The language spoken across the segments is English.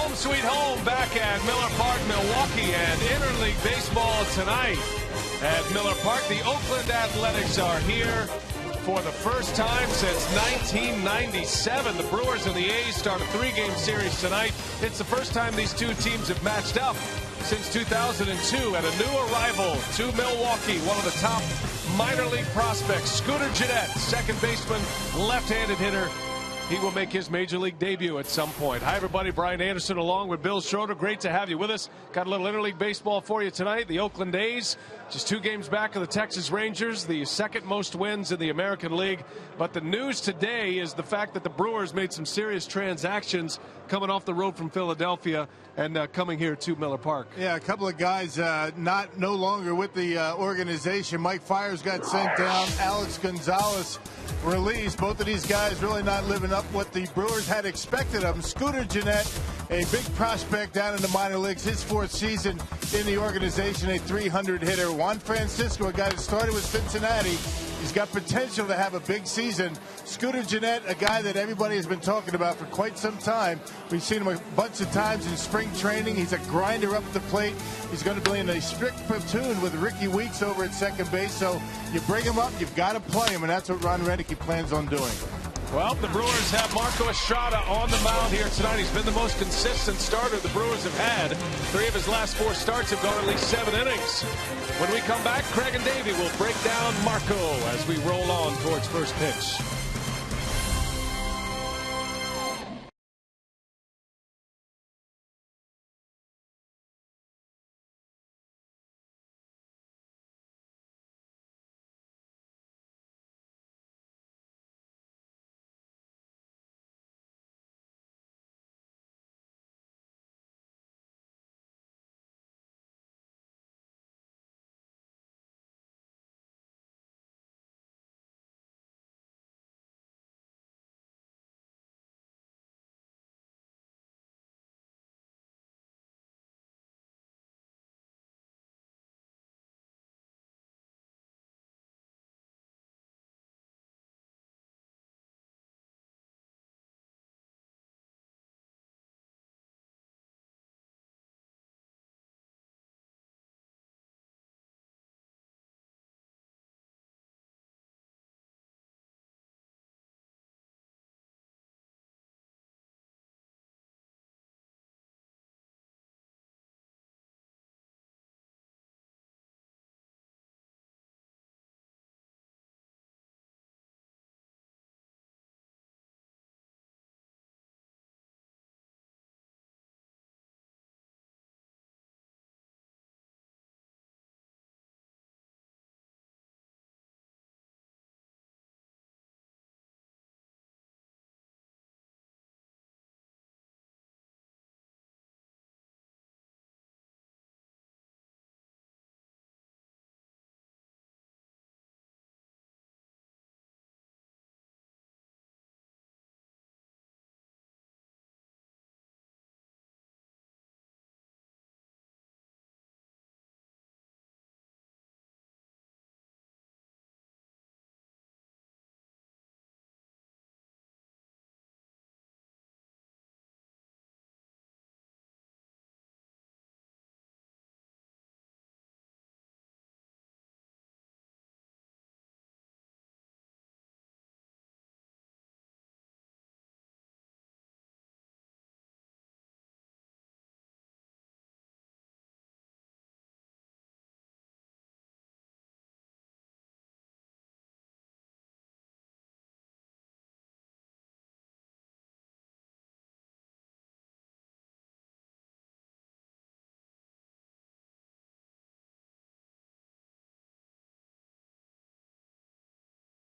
Home sweet home back at Miller Park, Milwaukee, and interleague baseball tonight at Miller Park. The Oakland Athletics are here for the first time since 1997. The Brewers and the A's start a 3-game series tonight. It's the first time these two teams have matched up since 2002, and a new arrival to Milwaukee, one of the top minor league prospects, Scooter Gennett, second baseman, left-handed hitter. He will make his major league debut at some point. Hi, everybody. Brian Anderson along with Bill Schroeder. Great to have you with us. Got a little interleague baseball for you tonight. The Oakland A's, just 2 games back of the Texas Rangers, the second most wins in the American League. But the news today is the fact that the Brewers made some serious transactions coming off the road from Philadelphia and coming here to Miller Park. Yeah, a couple of guys no longer with the organization. Mike Fiers got sent down. Alex Gonzalez released. Both of these guys really not living up what the Brewers had expected of them. Scooter Gennett, a big prospect down in the minor leagues, his 4th season in the organization, a 300 hitter. Juan Francisco, a guy that started with Cincinnati. He's got potential to have a big season. Scooter Gennett, a guy that everybody has been talking about for quite some time. We've seen him a bunch of times in spring training. He's a grinder up the plate. He's going to be in a strict platoon with Ricky Weeks over at second base. So you bring him up, you've got to play him, and that's what Ron Renneke plans on doing. Well, the Brewers have Marco Estrada on the mound here tonight. He's been the most consistent starter the Brewers have had. 3 of his last 4 starts have gone at least 7 innings. When we come back, Craig and Davey will break down Marco as we roll on towards first pitch.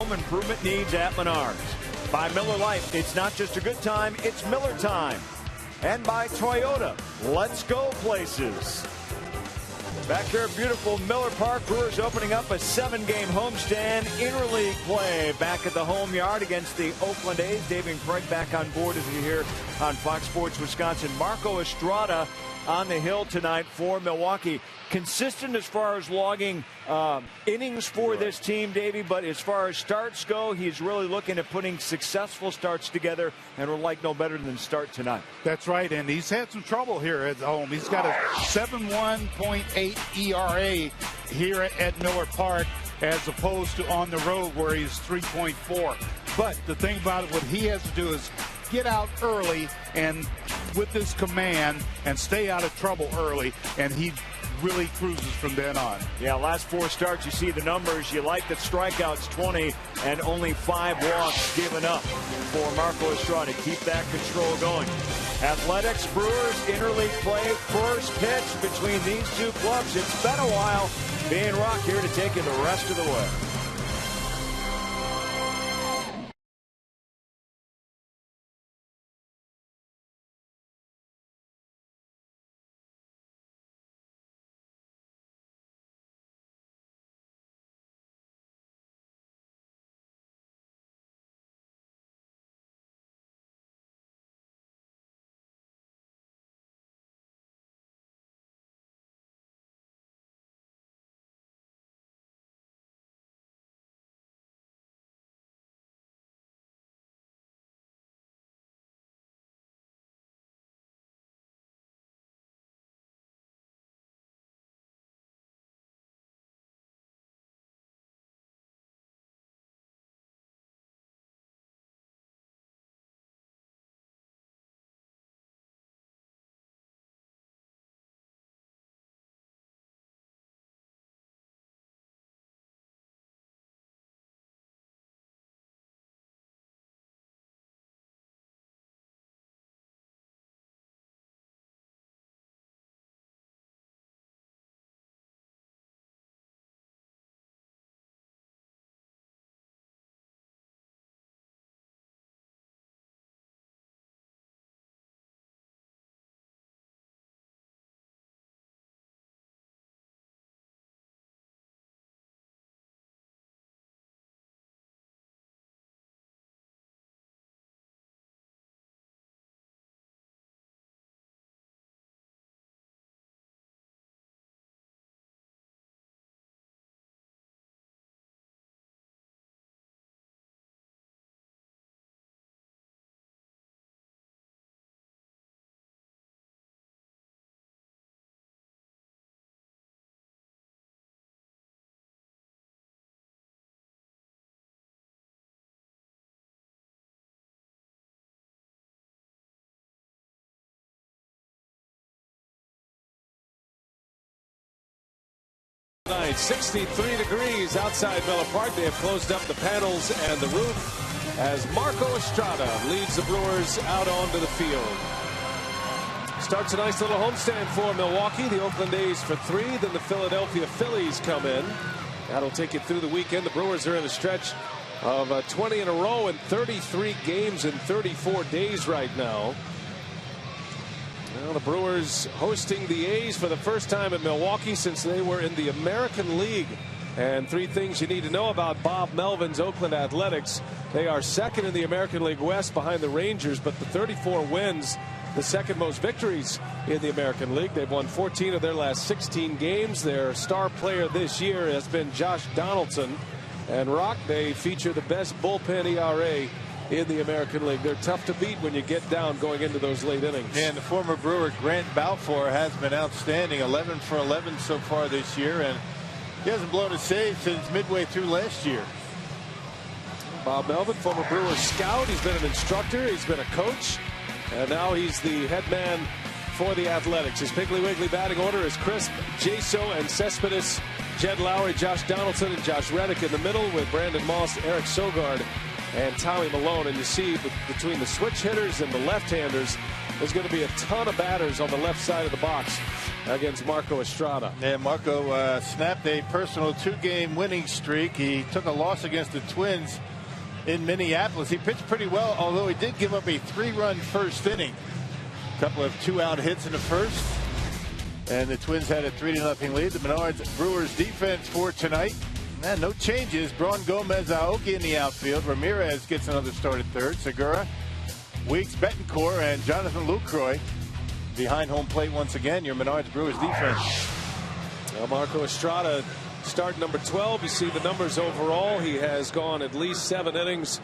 Home improvement needs at Menards. By Miller Lite, it's not just a good time, it's Miller time. And by Toyota, let's go places. Back here at beautiful Miller Park, Brewers opening up a 7-game homestand interleague play back at the home yard against the Oakland A's. Dave and Craig back on board as you hear on Fox Sports Wisconsin. Marco Estrada on the hill tonight for Milwaukee. Consistent as far as logging innings for this team, Davey, but as far as starts go, he's really looking at putting successful starts together, and would like no better than start tonight. That's right, and he's had some trouble here at home. He's got a 7.1.8 ERA here at Miller Park, as opposed to on the road where he's 3.4. But the thing about it, what he has to do is get out early and with this command and stay out of trouble early, and he really cruises from then on. Yeah, last 4 starts, you see the numbers. You like that strikeouts 20 and only 5 walks given up for Marco Estrada. Keep that control going. Athletics, Brewers, interleague play, first pitch between these two clubs. It's been a while. Ben Rock here to take it the rest of the way. Tonight, 63 degrees outside Miller Park. They have closed up the panels and the roof as Marco Estrada leads the Brewers out onto the field. Starts a nice little homestand for Milwaukee. The Oakland A's for 3. Then the Philadelphia Phillies come in. That'll take you through the weekend. The Brewers are in a stretch of 20 in a row and 33 games in 34 days right now. Well, the Brewers hosting the A's for the first time in Milwaukee since they were in the American League. And 3 things you need to know about Bob Melvin's Oakland Athletics. They are second in the American League West behind the Rangers, but the 34 wins, the second most victories in the American League. They've won 14 of their last 16 games. Their star player this year has been Josh Donaldson. And Rock, they feature the best bullpen ERA in the American League. They're tough to beat when you get down going into those late innings. And the former Brewer Grant Balfour has been outstanding, 11 for 11 so far this year, and he hasn't blown a save since midway through last year. Bob Melvin, former Brewers scout. He's been an instructor, he's been a coach, and now he's the head man for the Athletics. His Piggly Wiggly batting order is Crisp, Jaso, and Cespedes, Jed Lowry, Josh Donaldson, and Josh Reddick in the middle with Brandon Moss, Eric Sogard, and Tommy Malone. And you see between the switch hitters and the left-handers, there's going to be a ton of batters on the left side of the box against Marco Estrada. Yeah, Marco snapped a personal 2-game winning streak. He took a loss against the Twins in Minneapolis. He pitched pretty well, although he did give up a 3-run first inning. A couple of 2-out hits in the first, and the Twins had a 3-0 lead. The Menards Brewers defense for tonight. And no changes. Braun Gomez, Aoki in the outfield. Ramirez gets another start at third. Segura, Weeks, Betancourt, and Jonathan Lucroy behind home plate once again. Your Menards Brewers defense. Well, Marco Estrada start number 12. You see the numbers overall. He has gone at least 7 innings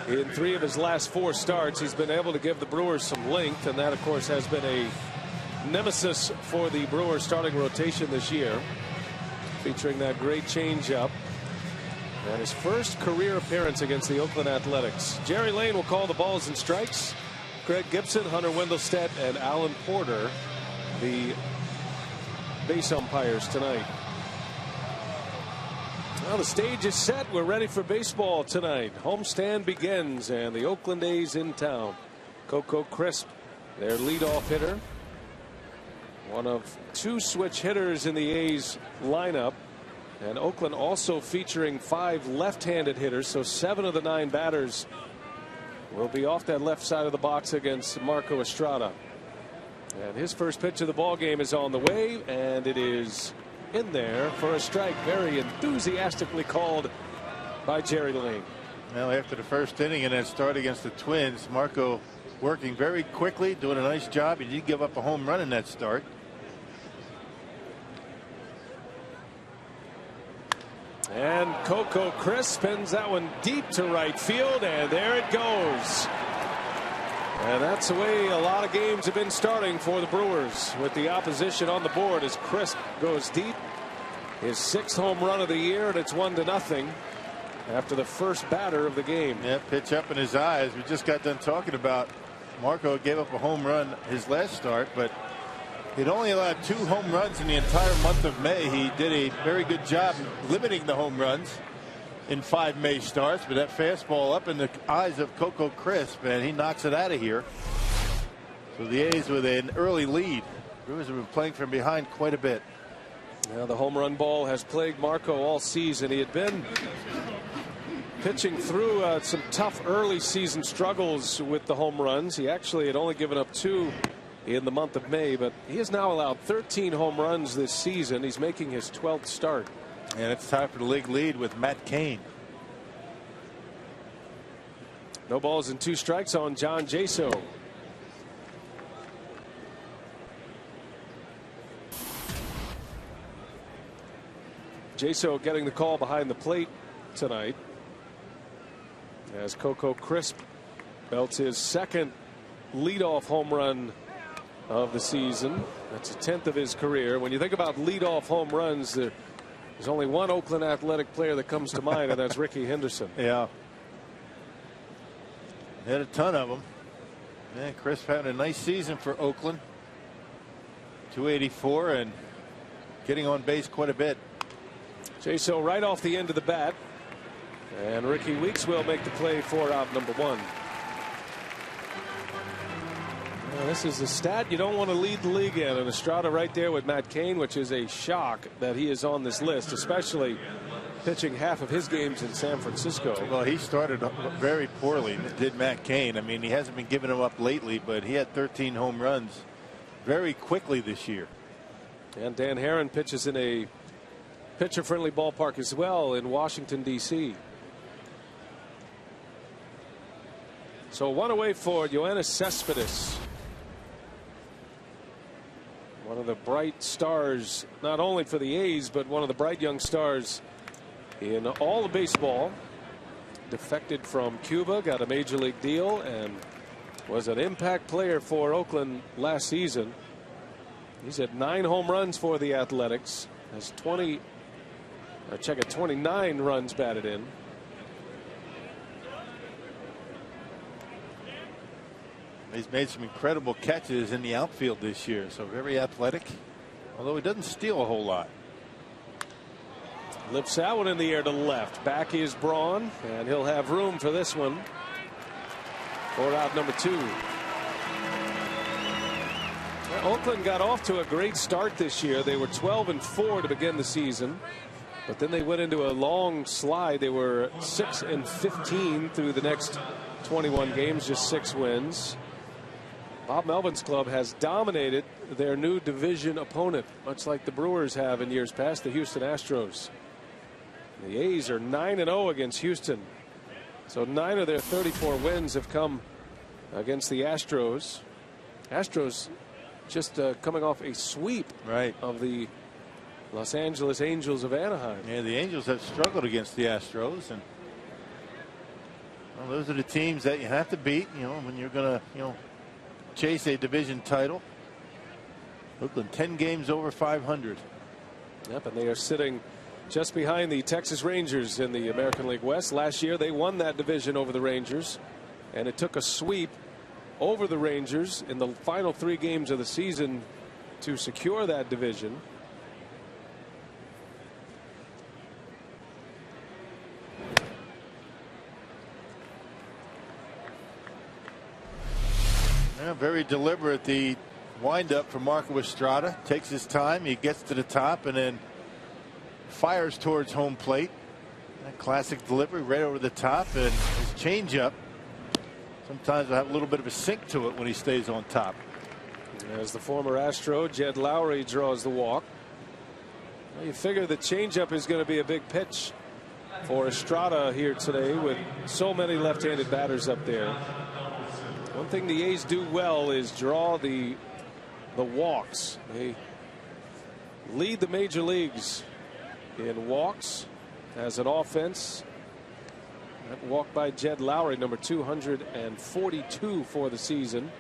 in 3 of his last 4 starts. He's been able to give the Brewers some length, and that, of course, has been a nemesis for the Brewers starting rotation this year, featuring that great changeup. And his first career appearance against the Oakland Athletics. Jerry Lane will call the balls and strikes. Greg Gibson, Hunter Wendelstedt, and Alan Porter, the base umpires tonight. Well, the stage is set. We're ready for baseball tonight. Homestand begins, and the Oakland A's in town. Coco Crisp, their leadoff hitter. One of 2 switch hitters in the A's lineup. And Oakland also featuring 5 left-handed hitters, so 7 of the 9 batters will be off that left side of the box against Marco Estrada. And his first pitch of the ball game is on the way, and it is in there for a strike. Very enthusiastically called by Jerry Lane. Well, after the first inning in that start against the Twins, Marco working very quickly, doing a nice job. He did give up a home run in that start. And Coco Crisp spins that one deep to right field, and there it goes. And that's the way a lot of games have been starting for the Brewers, with the opposition on the board as Crisp goes deep. His 6th home run of the year, and it's 1-0 after the first batter of the game. Yeah, pitch up in his eyes. We just got done talking about Marco gave up a home run his last start, but he'd only allowed 2 home runs in the entire month of May. He did a very good job limiting the home runs in 5 May starts, but that fastball up in the eyes of Coco Crisp, and he knocks it out of here. So the A's with an early lead. Brewers have been playing from behind quite a bit. Now the home run ball has plagued Marco all season. He had been pitching through some tough early season struggles with the home runs. He actually had only given up 2 in the month of May, but he has now allowed 13 home runs this season. He's making his 12th start. And it's time for the league lead with Matt Cain. No balls and 2 strikes on John Jaso. Jaso getting the call behind the plate tonight, as Coco Crisp belts his 2nd leadoff home run of the season. That's a 10th of his career. When you think about leadoff home runs, there's only one Oakland Athletic player that comes to mind, and that's Rickey Henderson. Yeah. Had a ton of them. Yeah, Crisp had a nice season for Oakland. 284 and getting on base quite a bit. Jaso right off the end of the bat, and Ricky Weeks will make the play for out number 1. Well, this is a stat you don't want to lead the league in, and Estrada right there with Matt Cain, which is a shock that he is on this list, especially pitching half of his games in San Francisco. Well, he started very poorly, did Matt Cain. I mean, he hasn't been giving them up lately, but he had 13 home runs very quickly this year. And Dan Herron pitches in a pitcher-friendly ballpark as well in Washington, D.C. So 1 away for Yoenis Cespedes. One of the bright stars, not only for the A's, but one of the bright young stars in all of baseball. Defected from Cuba, got a major league deal, and was an impact player for Oakland last season. He's had 9 home runs for the Athletics. Has 29 runs batted in. He's made some incredible catches in the outfield this year, so very athletic, although he doesn't steal a whole lot. Lifts that one in the air to left. Back is Braun, and he'll have room for this one for out number 2. Well, Oakland got off to a great start this year. They were 12-4 to begin the season, but then they went into a long slide. They were 6-15 through the next 21 games, just 6 wins. Bob Melvin's club has dominated their new division opponent, much like the Brewers have in years past, the Houston Astros. The A's are 9-0 against Houston. So 9 of their 34 wins have come against the Astros. Astros just coming off a sweep of the Los Angeles Angels of Anaheim. Yeah, the Angels have struggled against the Astros, and well, those are the teams that you have to beat, when you're going to, chase a division title. Oakland 10 games over 500. Yep, and they are sitting just behind the Texas Rangers in the American League West. Last year they won that division over the Rangers, and it took a sweep over the Rangers in the final 3 games of the season to secure that division. Yeah, very deliberate, the windup for Marco Estrada. Takes his time, he gets to the top and then fires towards home plate. That classic delivery right over the top, and his changeup sometimes will have a little bit of a sink to it when he stays on top. As the former Astro, Jed Lowry draws the walk. Well, you figure the changeup is going to be a big pitch for Estrada here today with so many left-handed batters up there. One thing the A's do well is draw the walks. They lead the major leagues in walks as an offense. That walk by Jed Lowry, number 242 for the season,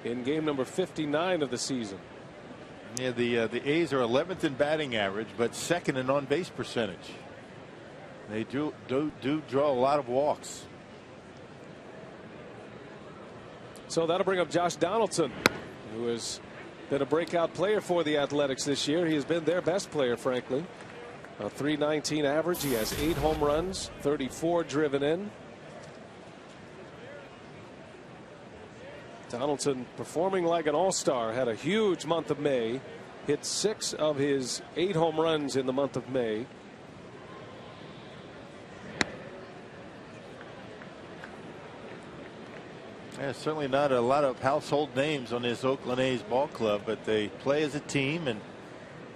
in game number 59 of the season. Yeah, the A's are 11th in batting average, but 2nd in on-base percentage. They do draw a lot of walks. So that'll bring up Josh Donaldson, who has been a breakout player for the Athletics this year. He has been their best player, frankly. A .319 average. He has 8 home runs, 34 driven in. Donaldson performing like an all-star. Had a huge month of May. Hit 6 of his 8 home runs in the month of May. Yeah, certainly not a lot of household names on this Oakland A's ball club, but they play as a team and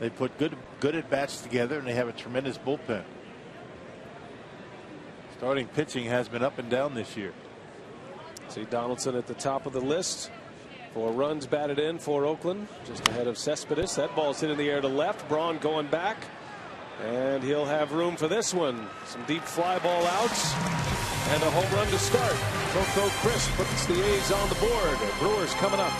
they put good at bats together, and they have a tremendous bullpen. Starting pitching has been up and down this year. See Donaldson at the top of the list for runs batted in for Oakland, just ahead of Cespedes. That ball's hit in the air to left. Braun going back, and he'll have room for this one. Some deep fly ball outs and a home run to start. Coco Crisp puts the A's on the board. Brewers coming up.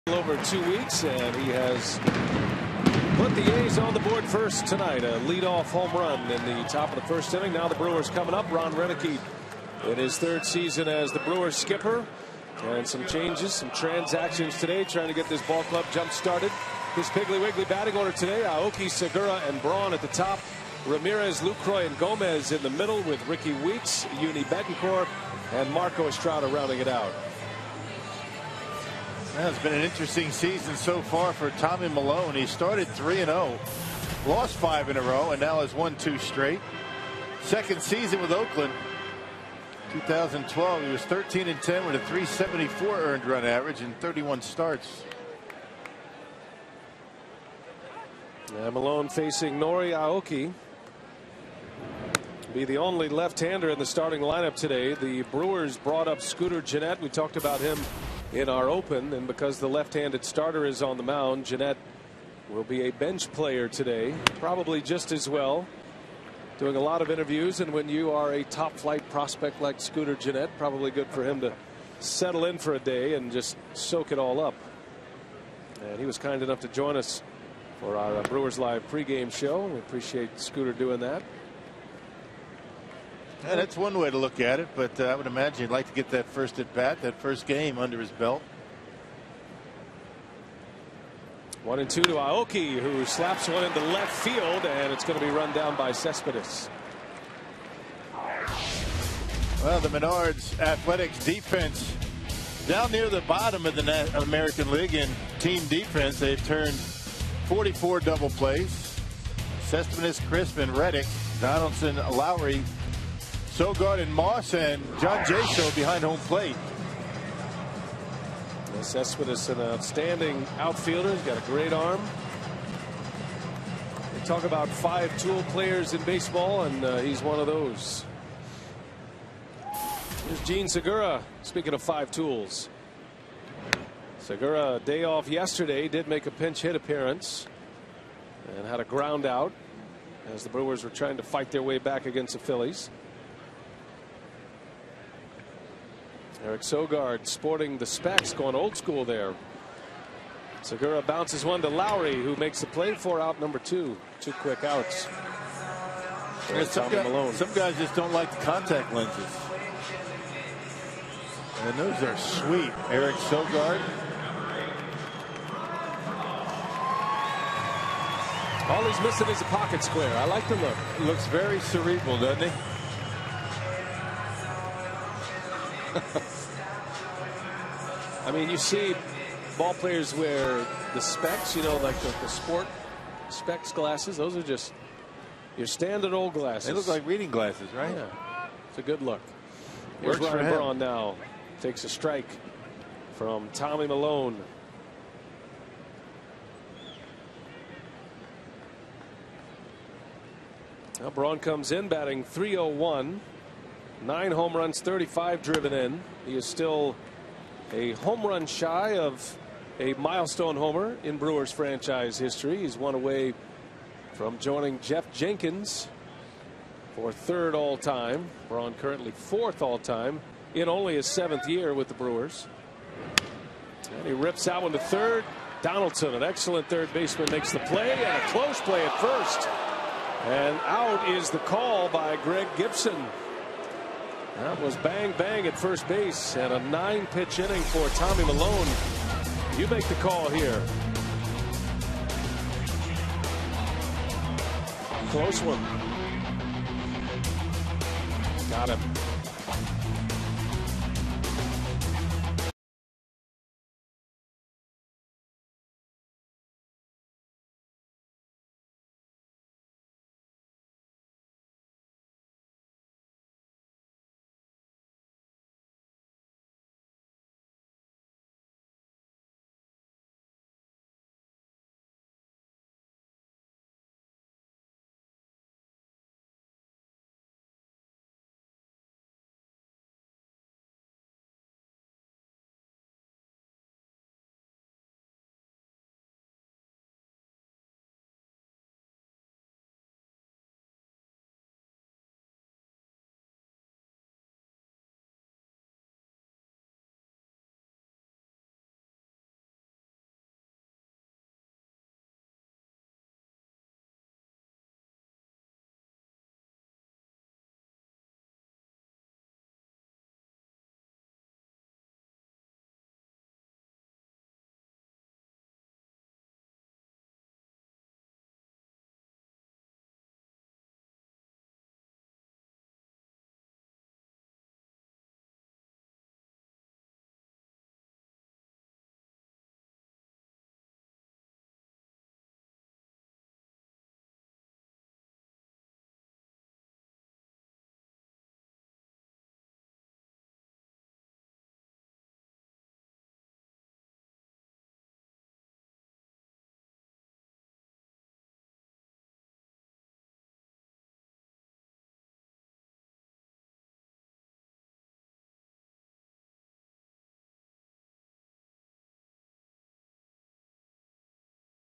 Over 2 weeks, and he has put the A's on the board first tonight. A leadoff home run in the top of the first inning. Now the Brewers coming up. Ron Roenicke in his 3rd season as the Brewers skipper, and some changes, some transactions today, trying to get this ball club jump started. His Piggly Wiggly batting order today: Aoki, Segura, and Braun at the top. Ramirez, Lucroy, and Gomez in the middle, with Ricky Weeks, Yuni Betancourt, and Marco Estrada rounding it out. Well, it's been an interesting season so far for Tommy Milone. He started 3-0, lost 5 in a row, and now has won 2 straight. 2nd season with Oakland. 2012, he was 13-10 with a 374 earned run average and 31 starts. Malone facing Nori Aoki. Be the only left-hander in the starting lineup today. The Brewers brought up Scooter Gennett. We talked about him in our open, and because the left-handed starter is on the mound, Gennett will be a bench player today, probably just as well. Doing a lot of interviews, and when you are a top-flight prospect like Scooter Gennett, probably good for him to settle in for a day and just soak it all up. And he was kind enough to join us for our Brewers Live pregame show. We appreciate Scooter doing that. Yeah, that's one way to look at it, but I would imagine you'd like to get that first at bat, that first game under his belt. 1-2 to Aoki, who slaps one into left field, and it's going to be run down by Cespedes. Well, the Menards Athletics defense down near the bottom of the American League in team defense. They've turned 44 double plays. Cespedes, Crisp, and Reddick, Donaldson, Lowry, Sogard, and Moss, and John Jaso behind home plate. Cespedes, an outstanding outfielder. He's got a great arm. They talk about 5-tool players in baseball, and he's one of those. Here's Gene Segura. Speaking of 5 tools, Segura, day off yesterday, did make a pinch hit appearance and had a ground out as the Brewers were trying to fight their way back against the Phillies. Eric Sogard sporting the specs, going old school there. Segura bounces one to Lowry, who makes the play for out number 2. 2 quick outs. Yeah, some guys just don't like the contact lenses. And those are sweet. Eric Sogard. All he's missing is a pocket square. I like the look. Looks very cerebral, doesn't he? I mean, you see ball players wear the specs, you know, like the sport specs glasses. Those are just your standard old glasses. They look like reading glasses, right? Yeah. It's a good look. Here's Works for Ryan him. Braun now. Takes a strike from Tommy Malone. Now Braun comes in batting .301. 9 home runs, 35 driven in. He is still a home run shy of a milestone homer in Brewers franchise history. He's one away from joining Jeff Jenkins for 3rd all time. Braun currently 4th all time in only his 7th year with the Brewers. And he rips out one to 3rd. Donaldson, an excellent third baseman, makes the play, and a close play at first. And out is the call by Greg Gibson. That was bang bang at first base, and a 9-pitch inning for Tommy Malone. You make the call here. Close one. Got him.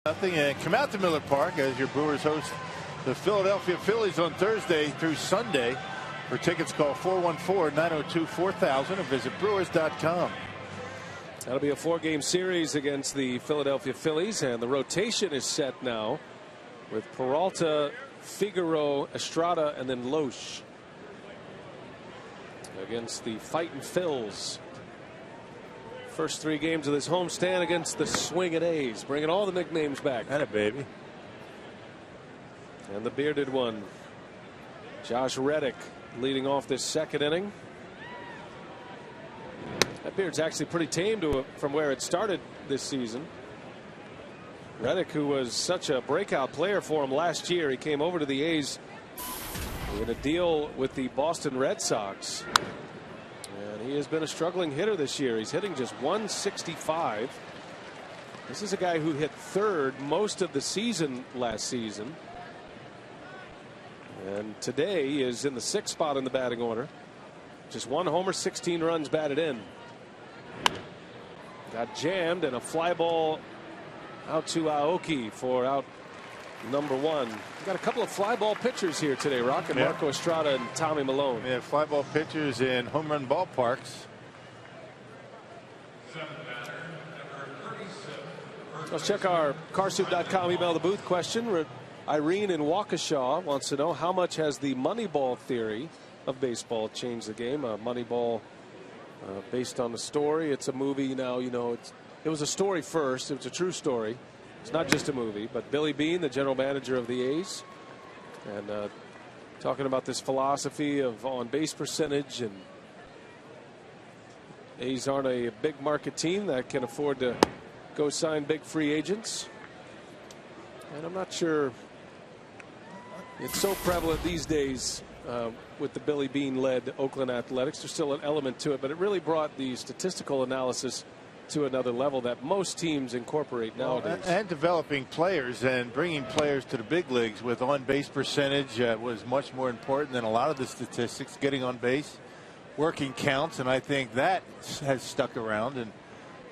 Nothing, and come out to Miller Park as your Brewers host the Philadelphia Phillies on Thursday through Sunday. For tickets, call 414-902-4000 or visit Brewers.com. That'll be a 4-game series against the Philadelphia Phillies, and the rotation is set now with Peralta, Figueroa, Estrada, and then Loesch against the Fightin' Phils. First 3 games of this homestand against the Swingin' A's, bringing all the nicknames back. Atta baby. And the bearded one, Josh Reddick, leading off this second inning. That beard's actually pretty tame from where it started this season. Reddick, who was such a breakout player for him last year, he came over to the A's in a deal with the Boston Red Sox. And he has been a struggling hitter this year. He's hitting just .165. This is a guy who hit third most of the season last season. And today is in the 6th spot in the batting order. Just 1 homer, 16 runs batted in. Got jammed, and a fly ball out to Aoki for out number 1. We got a couple of fly ball pitchers here today, Rock, and Marco Estrada and Tommy Milone. We have fly ball pitchers in home run ballparks. Let's check our Carsoup.com email the booth question. Irene in Waukesha wants to know, how much has the Moneyball theory of baseball changed the game? Moneyball, based on the story. It's a movie now. You know, it was a story first. It was a true story. It's not just a movie. But Billy Beane, the general manager of the A's, and talking about this philosophy of on-base percentage, and A's aren't a big market team that can afford to go sign big free agents. And I'm not sure it's so prevalent these days with the Billy Beane-led Oakland Athletics. There's still an element to it, but it really brought the statistical analysis to another level that most teams incorporate nowadays. And developing players and bringing players to the big leagues with on-base percentage was much more important than a lot of the statistics. Getting on base, working counts, and I think that has stuck around. And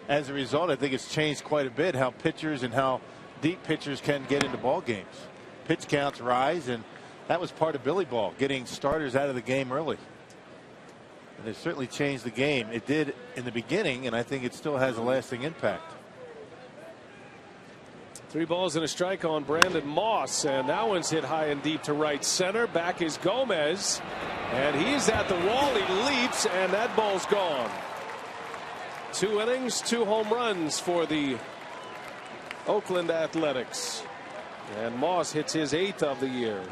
as a result, I think it's changed quite a bit how pitchers and how deep pitchers can get into ball games. Pitch counts rise, and that was part of Billy Ball, getting starters out of the game early. And it certainly changed the game. It did in the beginning, and I think it still has a lasting impact. 3 balls and a strike on Brandon Moss, and that one's hit high and deep to right center. Back is Gomez, and he's at the wall. He leaps, and that ball's gone. 2 innings, 2 home runs for the Oakland Athletics, and Moss hits his 8th of the year.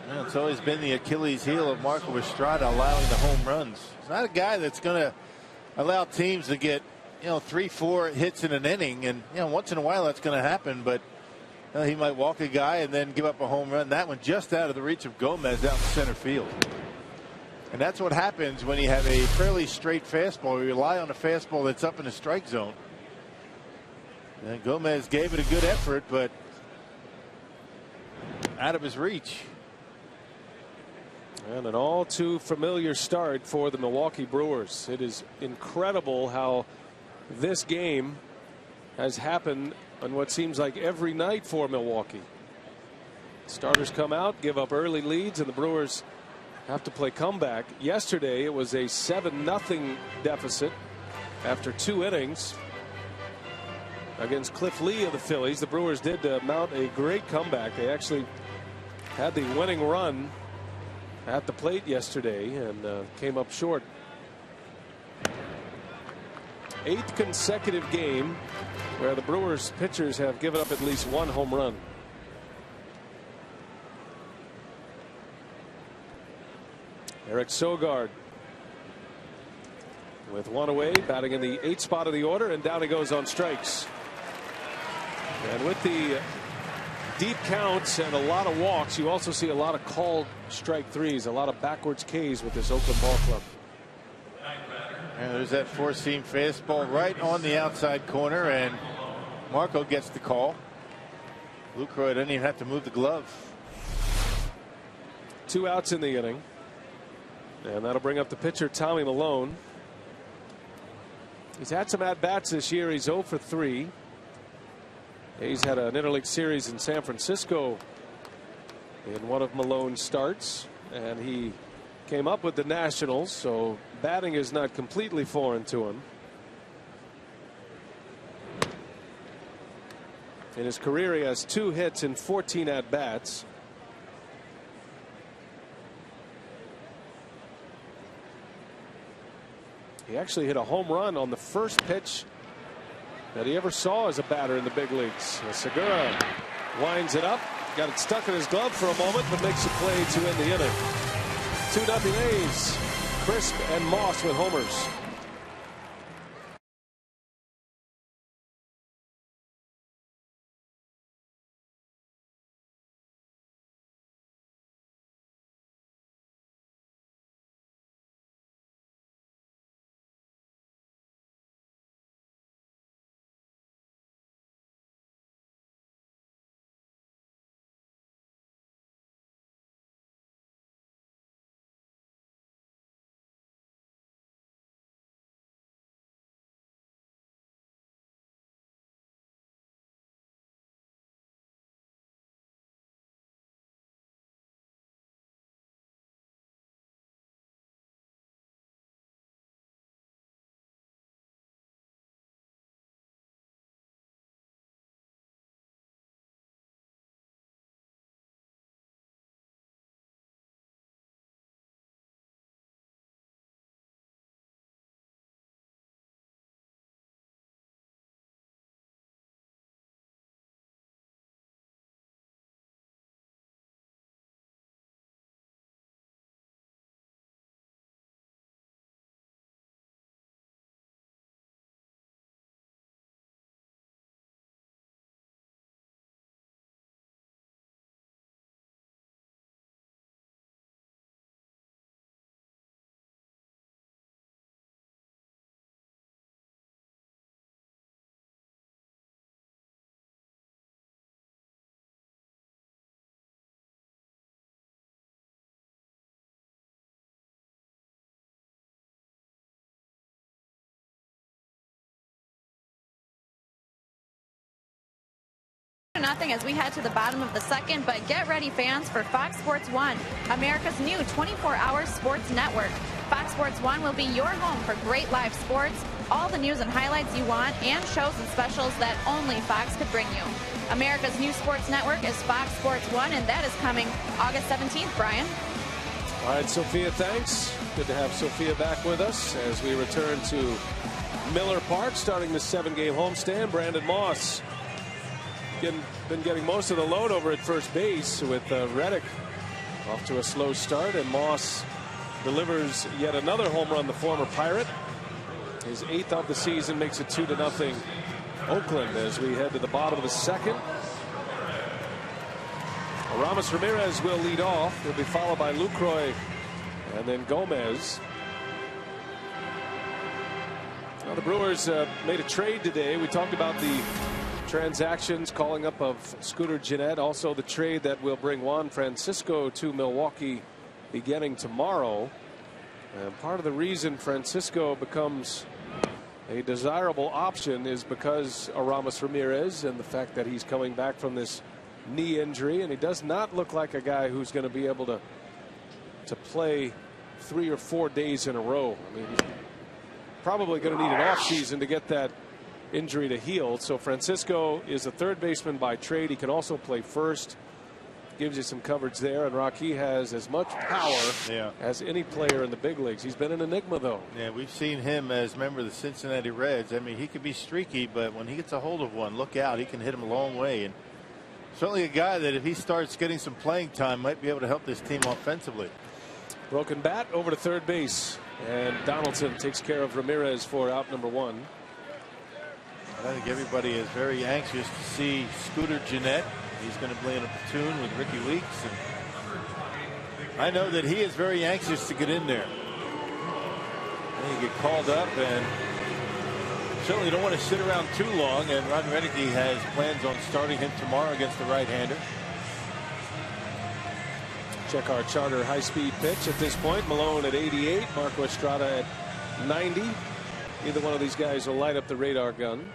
Well, it's always been the Achilles heel of Marco Estrada, allowing the home runs. He's not a guy that's going to allow teams to get 3-4 hits in an inning, and once in a while that's going to happen, but he might walk a guy and then give up a home run. That one just out of the reach of Gomez out in center field. And that's what happens when you have a fairly straight fastball. You rely on a fastball that's up in the strike zone. And Gomez gave it a good effort, but out of his reach. And an all too familiar start for the Milwaukee Brewers. It is incredible how this game has happened on what seems like every night for Milwaukee. Starters come out, give up early leads, and the Brewers have to play comeback. Yesterday it was a 7-0 deficit after 2 innings against Cliff Lee of the Phillies. The Brewers did mount a great comeback. They actually had the winning run at the plate yesterday and came up short. 8th consecutive game where the Brewers pitchers have given up at least 1 home run. Eric Sogard with 1 away, batting in the 8th spot of the order, and down he goes on strikes. And with the deep counts and a lot of walks, you also see a lot of called strike threes, a lot of backwards Ks with this Oakland ball club. And there's that 4-seam fastball right on the outside corner, and Marco gets the call. Lucroy doesn't even have to move the glove. 2 outs in the inning. And that'll bring up the pitcher, Tommy Milone. He's had some at-bats this year. He's 0 for 3. He's had an interleague series in San Francisco in one of Malone's starts, and he came up with the Nationals, so batting is not completely foreign to him. In his career, he has 2 hits in 14 at-bats. He actually hit a home run on the first pitch that he ever saw as a batter in the big leagues. Segura winds it up, got it stuck in his glove for a moment, but makes a play to end the inning. 2-0 A's. Crisp and Moss with homers. Nothing as we head to the bottom of the second, but get ready, fans, for Fox Sports 1, America's new 24-hour sports network. Fox Sports 1 will be your home for great live sports, all the news and highlights you want, and shows and specials that only Fox could bring you. America's new sports network is Fox Sports 1, and that is coming August 17th, Brian. All right, Sophia, thanks. Good to have Sophia back with us as we return to Miller Park, starting the 7-game homestand. Brandon Moss been getting most of the load over at first base with Reddick off to a slow start, and Moss delivers yet another home run, the former Pirate. His 8th of the season, makes it 2-0 Oakland as we head to the bottom of the second. Aramis Ramirez will lead off. He'll be followed by Lucroy and then Gomez. Now the Brewers made a trade today. We talked about the transactions, calling up of Scooter Gennett, also the trade that will bring Juan Francisco to Milwaukee beginning tomorrow. And part of the reason Francisco becomes a desirable option is because Aramis Ramirez and the fact that he's coming back from this knee injury, and he does not look like a guy who's going to be able to play 3 or 4 days in a row. I mean, he's probably going to need an off season to get that injury to heal. So Francisco is a third baseman by trade. He can also play first. Gives you some coverage there, and Rocky has as much power as any player in the big leagues. He's been an enigma, though. Yeah, we've seen him as a member of the Cincinnati Reds. I mean, he could be streaky, but when he gets a hold of one, look out. He can hit him a long way, and certainly a guy that if he starts getting some playing time might be able to help this team offensively. Broken bat over to third base, and Donaldson takes care of Ramirez for out number 1. I think everybody is very anxious to see Scooter Gennett. He's going to play in a platoon with Ricky Weeks, and I know that he is very anxious to get in there. And he get called up, and certainly don't want to sit around too long. And Ron Renicki has plans on starting him tomorrow against the right-hander. Check our charter high-speed pitch at this point. Malone at 88, Marco Estrada at 90. Either one of these guys will light up the radar gun,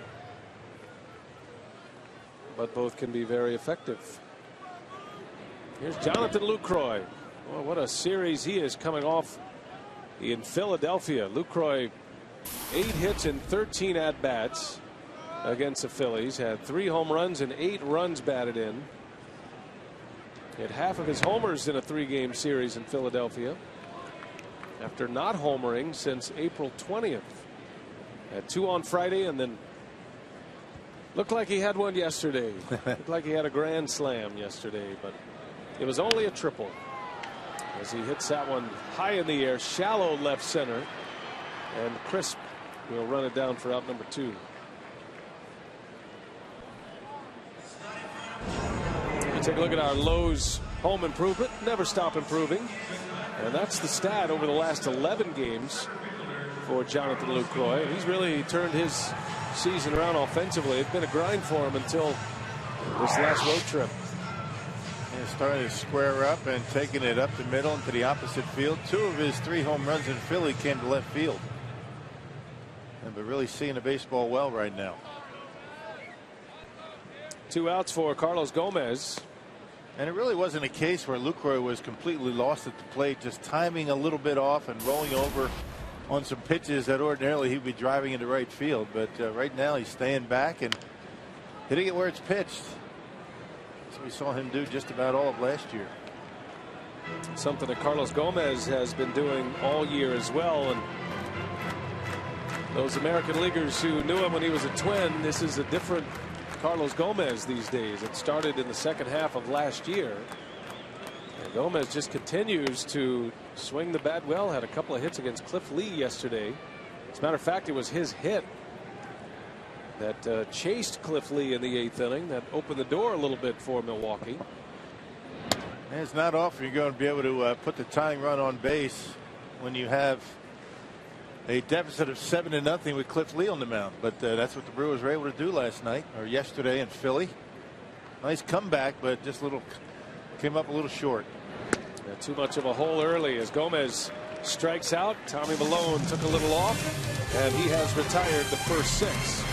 but both can be very effective. Here's Jonathan Lucroy. Well, what a series he is coming off in Philadelphia. Lucroy, 8 hits and 13 at-bats against the Phillies. Had 3 home runs and 8 runs batted in. Hit half of his homers in a 3-game series in Philadelphia after not homering since April 20th. Had 2 on Friday, and then looked like he had one yesterday. Looked like he had a grand slam yesterday, but it was only a triple as he hits that one high in the air, shallow left center, and Crisp will run it down for out number 2. Take a look at our Lowe's home improvement. Never stop improving. And that's the stat over the last 11 games for Jonathan Lucroy. He's really turned his season around offensively. It's been a grind for him until this last road trip. And starting to square up and taking it up the middle into the opposite field. 2 of his 3 home runs in Philly came to left field. And we're really seeing the baseball well right now. 2 outs for Carlos Gomez. And it really wasn't a case where Lucroy was completely lost at the plate, just timing a little bit off and rolling over on some pitches that ordinarily he'd be driving into right field. But right now he's staying back and hitting it where it's pitched. So we saw him do just about all of last year. Something that Carlos Gomez has been doing all year as well. And those American leaguers who knew him when he was a Twin, this is a different Carlos Gomez these days. It started in the second half of last year. And Gomez just continues to swing the bat well. Had a couple of hits against Cliff Lee yesterday. As a matter of fact, it was his hit that chased Cliff Lee in the 8th inning that opened the door a little bit for Milwaukee. And it's not often you're going to be able to put the tying run on base when you have a deficit of 7-0 with Cliff Lee on the mound. But that's what the Brewers were able to do last night or yesterday in Philly. Nice comeback, but just came up a little short. Yeah, too much of a hole early as Gomez strikes out. Tommy Malone took a little off, and he has retired the first 6.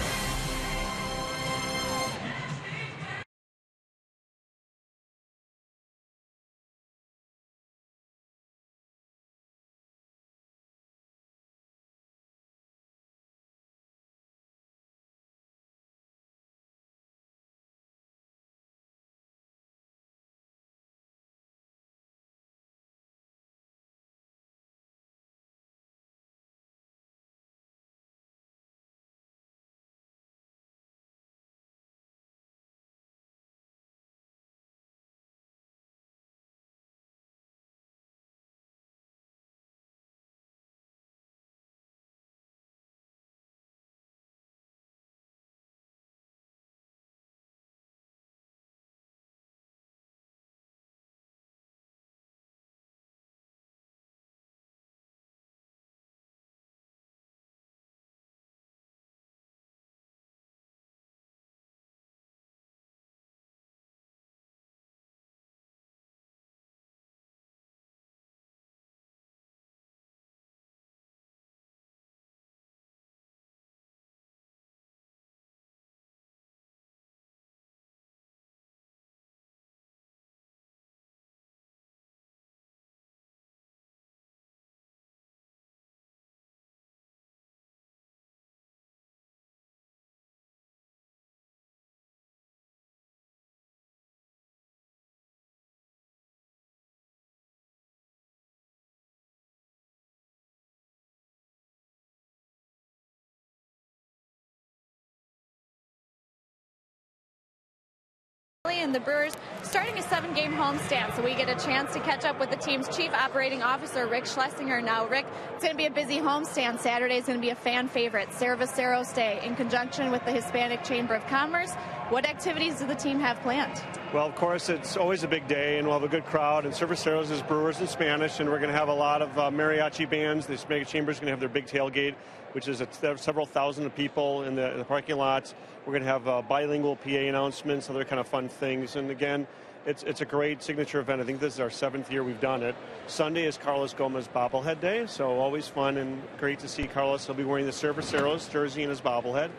And the Brewers starting a 7-game homestand, so we get a chance to catch up with the team's chief operating officer, Rick Schlesinger. Now, Rick, it's going to be a busy homestand. Saturday is going to be a fan favorite, Cerveceros Day, in conjunction with the Hispanic Chamber of Commerce. What activities do the team have planned? Well, of course, it's always a big day, and we'll have a good crowd. And Cerveceros is Brewers in Spanish, and we're going to have a lot of mariachi bands. The Hispanic Chamber is going to have their big tailgate, which is several thousand people in the parking lots. We're going to have bilingual PA announcements, other kind of fun things. And again, it's a great signature event. I think this is our 7th year we've done it. Sunday is Carlos Gomez bobblehead day, so always fun and great to see Carlos. He'll be wearing the Cerveceros jersey and his bobblehead,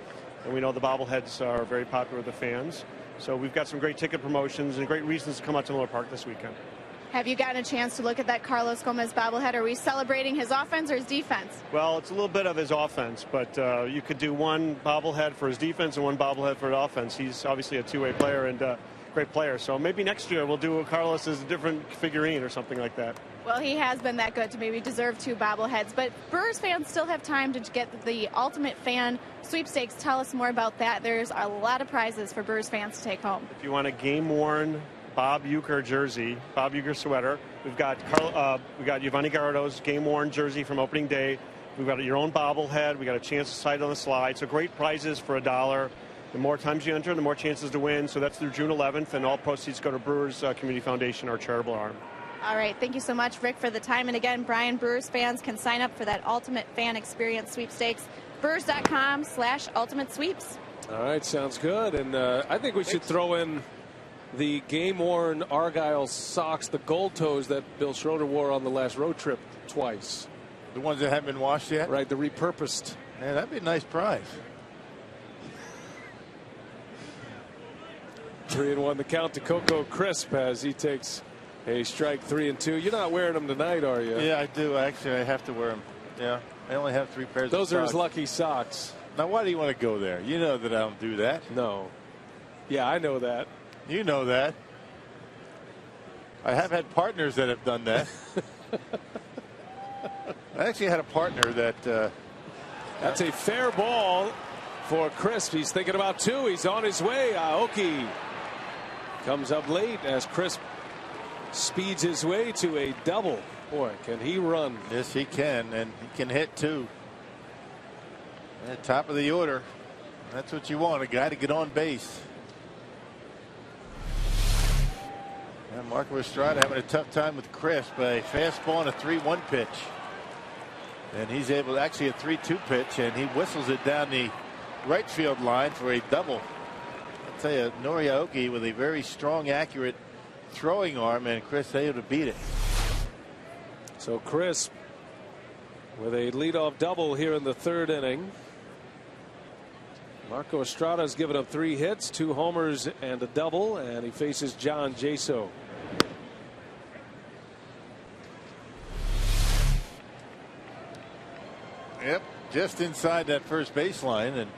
and we know the bobbleheads are very popular with the fans. So we've got some great ticket promotions and great reasons to come out to Miller Park this weekend. Have you gotten a chance to look at that Carlos Gomez bobblehead? Are we celebrating his offense or his defense? Well, it's a little bit of his offense, but you could do one bobblehead for his defense and one bobblehead for his offense. He's obviously a two-way player and great player. So maybe next year we'll do Carlos as a different figurine or something like that. Well, he has been that good to maybe deserve 2 bobbleheads. But Brewers fans still have time to get the Ultimate Fan Sweepstakes. Tell us more about that. There's a lot of prizes for Brewers fans to take home. If you want a game-worn Bob Uecker jersey, Bob Uecker sweater, we've got Giovanni Gallardo's game-worn jersey from opening day. We've got your own bobblehead. We got a chance to sight on the slide. So great prizes for $1. The more times you enter, the more chances to win. So that's through June 11th, and all proceeds go to Brewers Community Foundation, our charitable arm. All right. Thank you so much, Rick, for the time. And again, Brian, Brewers fans can sign up for that Ultimate Fan Experience Sweepstakes. Brewers.com/ultimate sweeps. All right. Sounds good. And I think we should throw in the game-worn Argyle socks, the gold toes that Bill Schroeder wore on the last road trip twice. The ones that haven't been washed yet? Right, the repurposed. Yeah, that'd be a nice prize. 3-1 the count to Coco Crisp as he takes a strike 3-2. You're not wearing them tonight, are you? Yeah, I do. Actually, I have to wear them. Yeah, I only have 3 pairs Those of are socks. his lucky socks. Now, why do you want to go there? You know that I don't do that. No. Yeah, I know that. You know that. I have had partners that have done that. I actually had a partner that. That's a fair ball for Crisp. He's thinking about 2. He's on his way. Aoki comes up late as Crisp speeds his way to a double. Boy, can he run. Yes, he can, and he can hit too. At top of the order. That's what you want, a guy to get on base. And Marco Estrada having a tough time with Crisp. A fastball and a 3-1 pitch. And he's able to actually a 3-2 pitch, and he whistles it down the right field line for a double. I'll tell you, Nori Aoki with a very strong, accurate throwing arm, and Crisp able to beat it. So Crisp with a leadoff double here in the 3rd inning. Marco Estrada has given up 3 hits, 2 homers, and a double, and he faces John Jaso. Yep, just inside that first baseline, and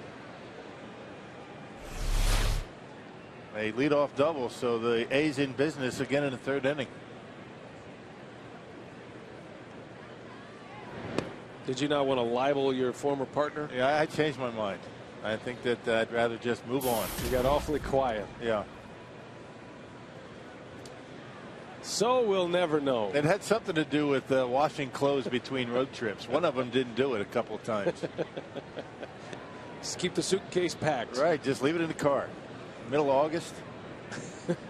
a leadoff double. So the A's in business again in the 3rd inning. Did you not want to libel your former partner? Yeah, I changed my mind. I think that I'd rather just move on. You got awfully quiet. Yeah. So we'll never know. It had something to do with washing clothes between road trips. One of them didn't do it a couple of times. Just keep the suitcase packed. Right, just leave it in the car. Middle of August.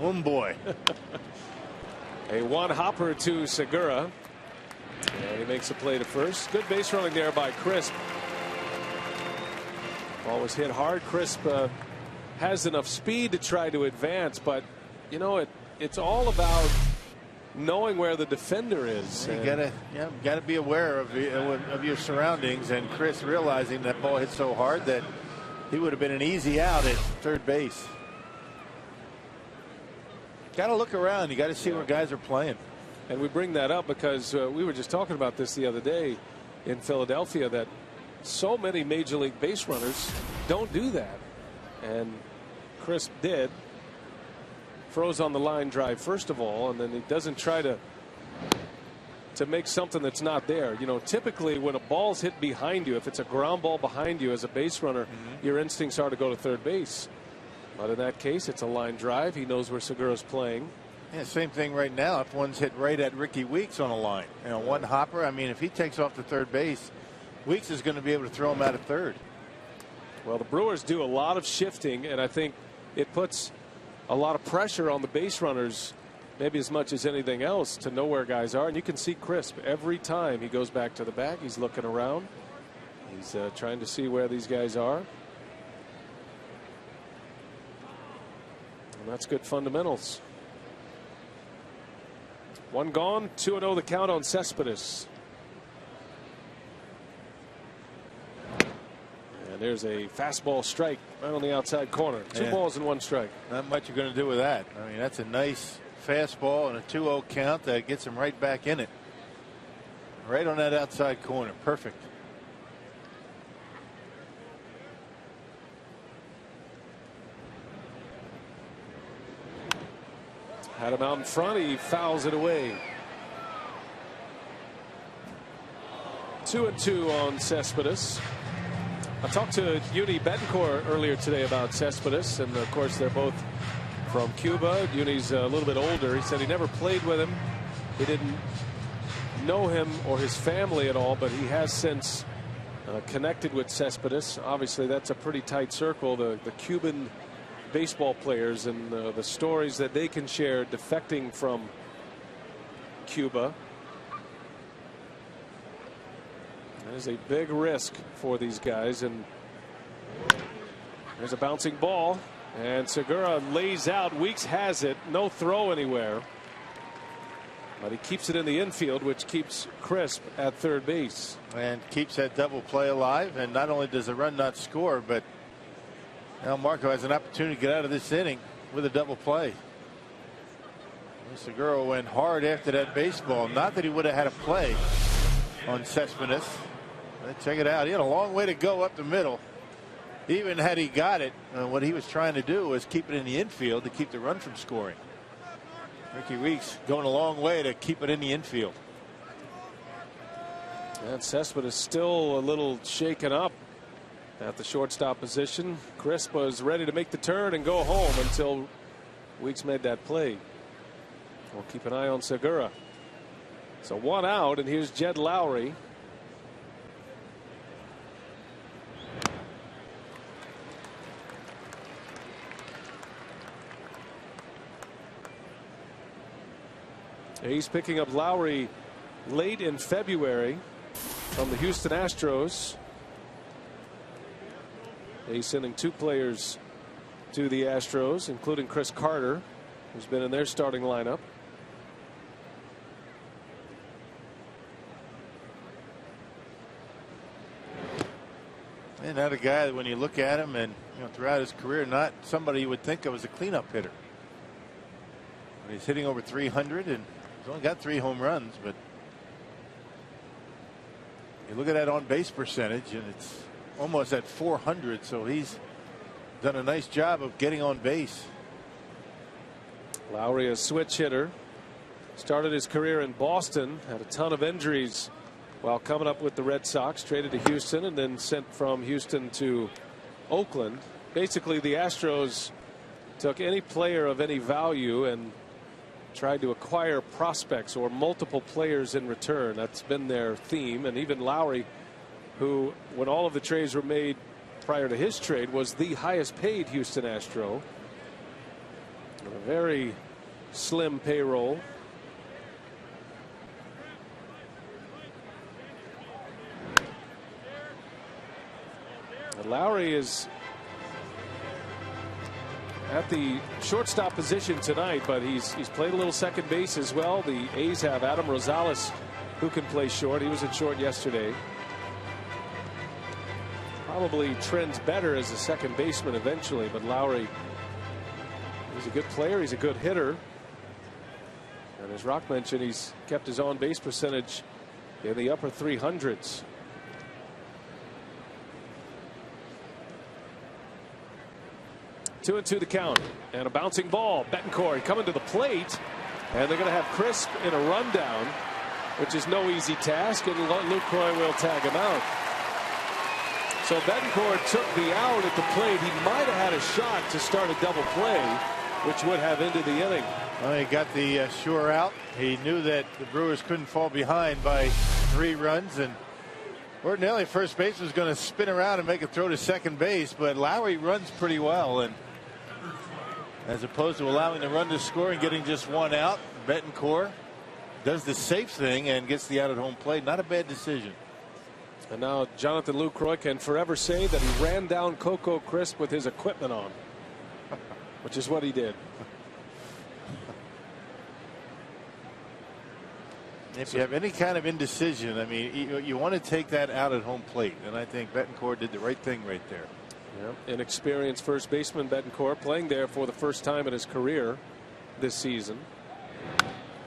Oh boy. A one hopper to Segura. And he makes a play to first. Good base running there by Crisp. Ball was hit hard. Crisp has enough speed to try to advance, but you know it's all about knowing where the defender is. You gotta be aware of your surroundings, and Chris realizing that ball hit so hard that he would have been an easy out at 3rd base. Got to look around. You got to see where guys are playing. And we bring that up because we were just talking about this the other day in Philadelphia, that so many major league base runners don't do that, and Crisp did. Froze on the line drive first of all, and then he doesn't try to make something that's not there. You know, typically when a ball's hit behind you, if it's a ground ball behind you as a base runner, your instincts are to go to 3rd base. But in that case, it's a line drive. He knows where Segura's playing. Yeah, same thing right now. If one's hit right at Ricky Weeks on a line, you know, one hopper. I mean, if he takes off to 3rd base, Weeks is going to be able to throw him out of 3rd. Well, the Brewers do a lot of shifting, and I think it puts a lot of pressure on the base runners, maybe as much as anything else, to know where guys are. And you can see Crisp every time he goes back to the bag. He's looking around. He's trying to see where these guys are. And that's good fundamentals. One gone, 2-0 the count on Cespedes. And there's a fastball strike right on the outside corner. Two balls and one strike. Not much you're going to do with that. I mean, that's a nice fastball and a 2-0 count that gets him right back in it. Right on that outside corner. Perfect. Had him out in front. He fouls it away. 2-2 on Cespedes. I talked to Yuni Betancourt earlier today about Cespedes, and of course they're both from Cuba. Yuni's a little bit older. He said he never played with him. He didn't know him or his family at all, but he has since connected with Cespedes. Obviously that's a pretty tight circle, the Cuban baseball players, and the stories that they can share defecting from Cuba. That is a big risk for these guys, and there's a bouncing ball, and Segura lays out. Weeks has it, no throw anywhere, but he keeps it in the infield, which keeps Crisp at third base and keeps that double play alive. And not only does the run not score, but now Marco has an opportunity to get out of this inning with a double play. Segura went hard after that baseball. Not that he would have had a play on Cespedes. Check it out. He had a long way to go up the middle. Even had he got it, what he was trying to do was keep it in the infield to keep the run from scoring. Ricky Weeks going a long way to keep it in the infield. And Cespedes still a little shaken up at the shortstop position. Crisp was ready to make the turn and go home until Weeks made that play. We'll keep an eye on Segura. So one out, and here's Jed Lowrie. He's picking up Lowrie late in February from the Houston Astros. He's sending two players to the Astros, including Chris Carter, who's been in their starting lineup. And not a guy that when you look at him and throughout his career, not somebody you would think of as a cleanup hitter. But he's hitting over 300 and he's only got 3 home runs, but you look at that on base percentage and it's almost at 400, so he's done a nice job of getting on base. Lowrie, a switch hitter, started his career in Boston, had a ton of injuries while coming up with the Red Sox, traded to Houston and then sent from Houston to Oakland. Basically the Astros took any player of any value and tried to acquire prospects or multiple players in return. That's been their theme. And even Lowrie, who when all of the trades were made prior to his trade was the highest paid Houston Astro, a very slim payroll. And Lowrie is at the shortstop position tonight, but he's played a little second base as well. The A's have Adam Rosales, who can play short. He was at short yesterday. Probably trends better as a second baseman eventually, but Lowrie, he's a good player. He's a good hitter. And as Rock mentioned, he's kept his on base percentage in the upper 300s. Two and two the count, and a bouncing ball. Betancourt coming to the plate, and they're going to have Crisp in a rundown, which is no easy task, and Lucroy will tag him out. So Betancourt took the out at the plate. He might have had a shot to start a double play, which would have ended the inning. Well, he got the sure out. He knew that the Brewers couldn't fall behind by 3 runs, and ordinarily first base was going to spin around and make a throw to second base, but Lowrie runs pretty well, and as opposed to allowing the run to score and getting just 1 out, Betancourt does the safe thing and gets the out at home plate. Not a bad decision. And now Jonathan Lucroy can forever say that he ran down Coco Crisp with his equipment on, which is what he did. If you have any kind of indecision, I mean, you want to take that out at home plate, and I think Betancourt did the right thing right there. Yeah, inexperienced first baseman Betancourt, playing there for the first time in his career this season.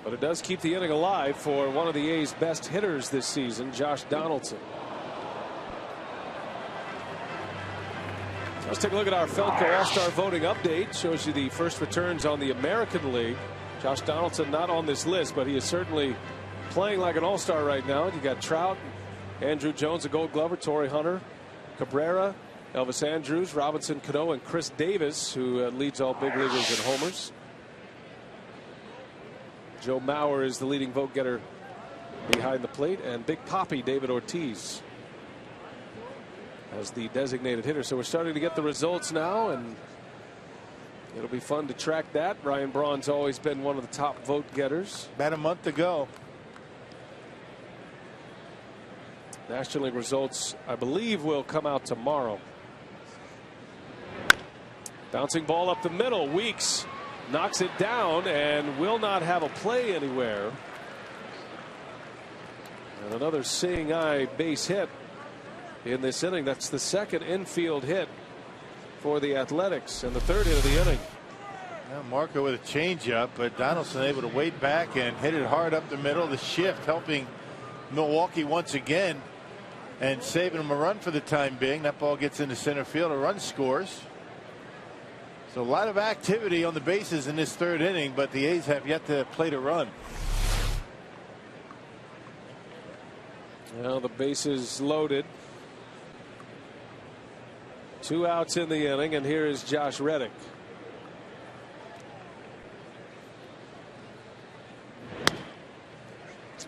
But it does keep the inning alive for one of the A's best hitters this season, Josh Donaldson. Let's take a look at our Felco All-Star voting update. Shows you the first returns on the American League. Josh Donaldson not on this list, but he is certainly playing like an all-star right now. You got Trout, Andrew Jones, a Gold Glover, Torrey Hunter, Cabrera, Elvis Andrus, Robinson Cano, and Chris Davis, who leads all big leaguers in homers. Joe Mauer is the leading vote getter behind the plate, and Big Papi David Ortiz as the designated hitter. So we're starting to get the results now, and it'll be fun to track that. Ryan Braun's always been one of the top vote getters. About a month ago. National League results, I believe, will come out tomorrow. Bouncing ball up the middle. Weeks knocks it down and will not have a play anywhere. And another seeing eye base hit in this inning. That's the second infield hit for the Athletics and the third hit of the inning. Now Marco with a changeup, but Donaldson able to wait back and hit it hard up the middle. The shift helping Milwaukee once again and saving them a run for the time being. That ball gets into center field. A run scores. So a lot of activity on the bases in this third inning, but the A's have yet to play to run. Now the bases loaded. 2 outs in the inning, and here is Josh Reddick.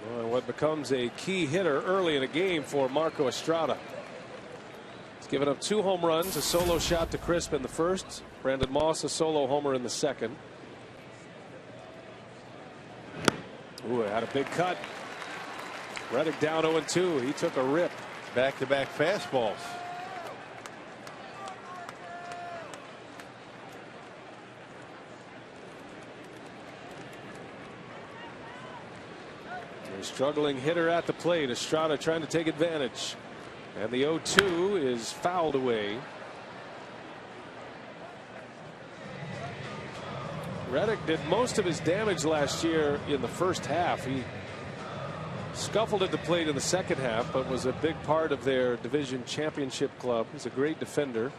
Well, what becomes a key hitter early in a game for Marco Estrada. He's given up 2 home runs, a solo shot to Crisp in the first. Brandon Moss a solo homer in the second. Ooh, had a big cut. Reddick down 0-2. He took a rip. Back-to-back fastballs. A struggling hitter at the plate. Estrada trying to take advantage. And the 0-2 is fouled away. Reddick did most of his damage last year in the first half. He scuffled at the plate in the second half, but was a big part of their division championship club. He's a great defender.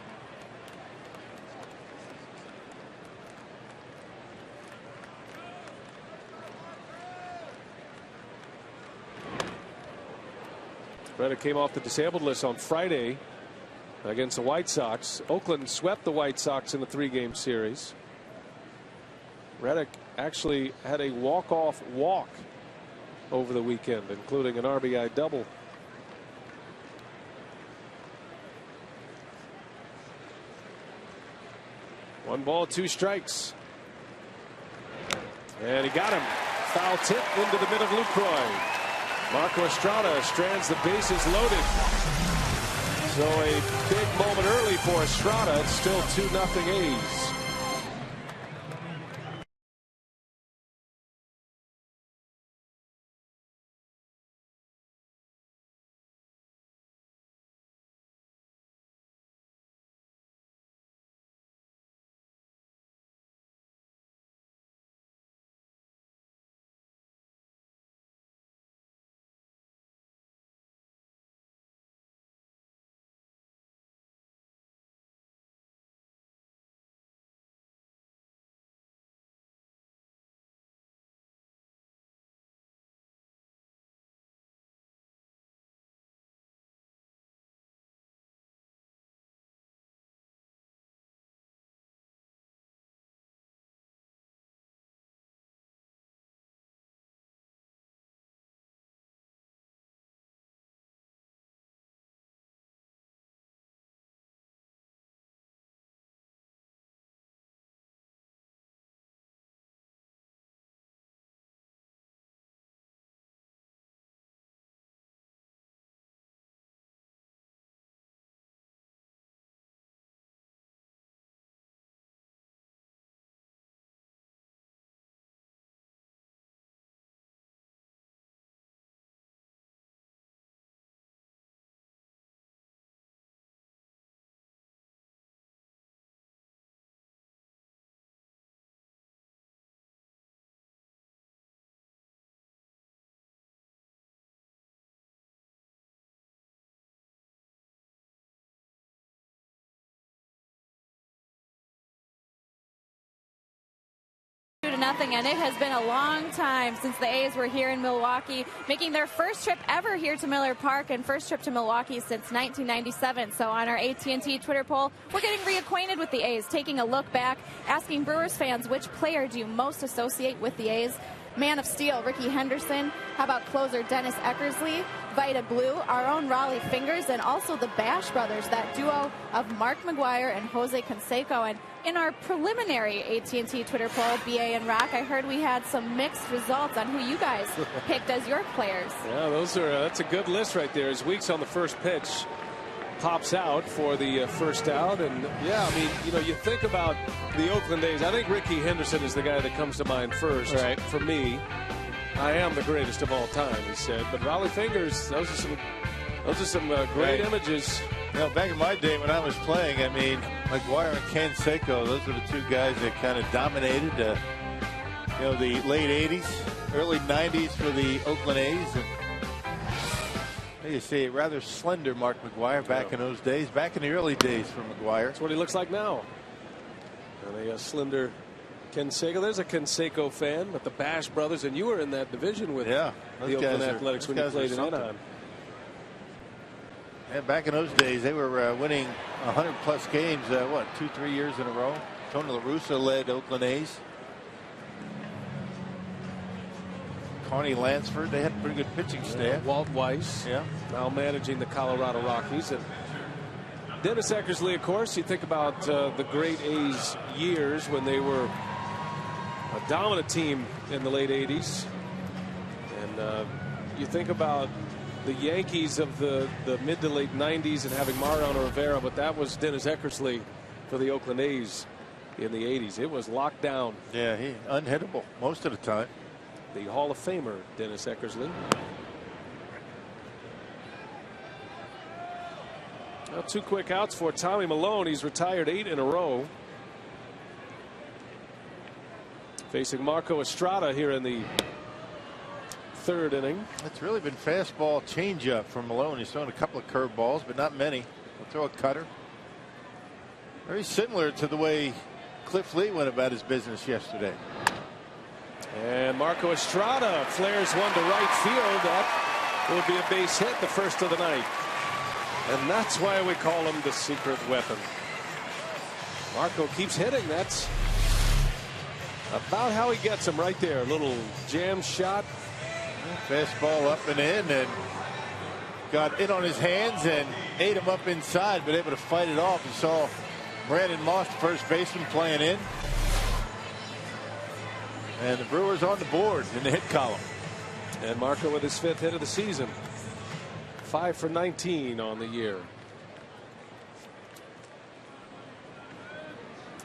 Reddick came off the disabled list on Friday against the White Sox. Oakland swept the White Sox in the 3-game series. Reddick actually had a walk-off walk over the weekend, including an RBI double. One ball, 2 strikes. And he got him. Foul tip into the middle of Lucroy. Marco Estrada strands the bases loaded. So a big moment early for Estrada. It's still 2-0 A's. and it has been a long time since the A's were here in Milwaukee, making their first trip ever here to Miller Park and first trip to Milwaukee since 1997. So on our AT&T Twitter poll, we're getting reacquainted with the A's, taking a look back, asking Brewers fans, which player do you most associate with the A's? Man of Steel, Ricky Henderson. How about closer Dennis Eckersley? Vita Blue, our own Raleigh Fingers, and also the Bash Brothers, that duo of Mark McGwire and Jose Canseco. And in our preliminary AT&T Twitter poll, BA and Rock, I heard we had some mixed results on who you guys picked as your players. Yeah, that's a good list right there. As Weeks on the first pitch pops out for the first out. And yeah, I mean, you think about the Oakland A's. I think Ricky Henderson is the guy that comes to mind first. Right. For me, I am the greatest of all time, he said. But Raleigh Fingers, those are some great images. Back in my day when I was playing, I mean, McGwire and Canseco, those are the two guys that kind of dominated, the late 80s, early 90s for the Oakland A's. And you see, rather slender Mark McGwire back in those days, back in the early days for McGwire. That's what he looks like now. And a slender Canseco. There's a Canseco fan, but the Bash Brothers, and you were in that division with the Oakland Athletics when you played in Anaheim. And back in those days, they were winning 100-plus games, 2-3 years in a row. Tony La Russa led Oakland A's. Carney Lansford, they had a pretty good pitching staff. Walt Weiss, now managing the Colorado Rockies. And Dennis Eckersley, of course, you think about the great A's years when they were a dominant team in the late 80s. And you think about the Yankees of the mid to late 90s and having Mariano Rivera, but that was Dennis Eckersley for the Oakland A's in the 80s. It was locked down. Yeah, he unhittable most of the time. The Hall of Famer, Dennis Eckersley. Now 2 quick outs for Tommy Milone. He's retired 8 in a row. Facing Marco Estrada here in the 3rd inning. It's really been fastball changeup for Milone. He's thrown a couple of curveballs, but not many. He'll throw a cutter. Very similar to the way Cliff Lee went about his business yesterday. And Marco Estrada flares one to right field. That will be a base hit, the first of the night. And that's why we call him the secret weapon. Marco keeps hitting. That's about how he gets him right there. A little jam shot. Fastball up and in, and got in on his hands and ate him up inside, but able to fight it off. You saw Brandon Moss, the first baseman, playing in. And the Brewers on the board in the hit column. And Marco with his 5th hit of the season. 5 for 19 on the year.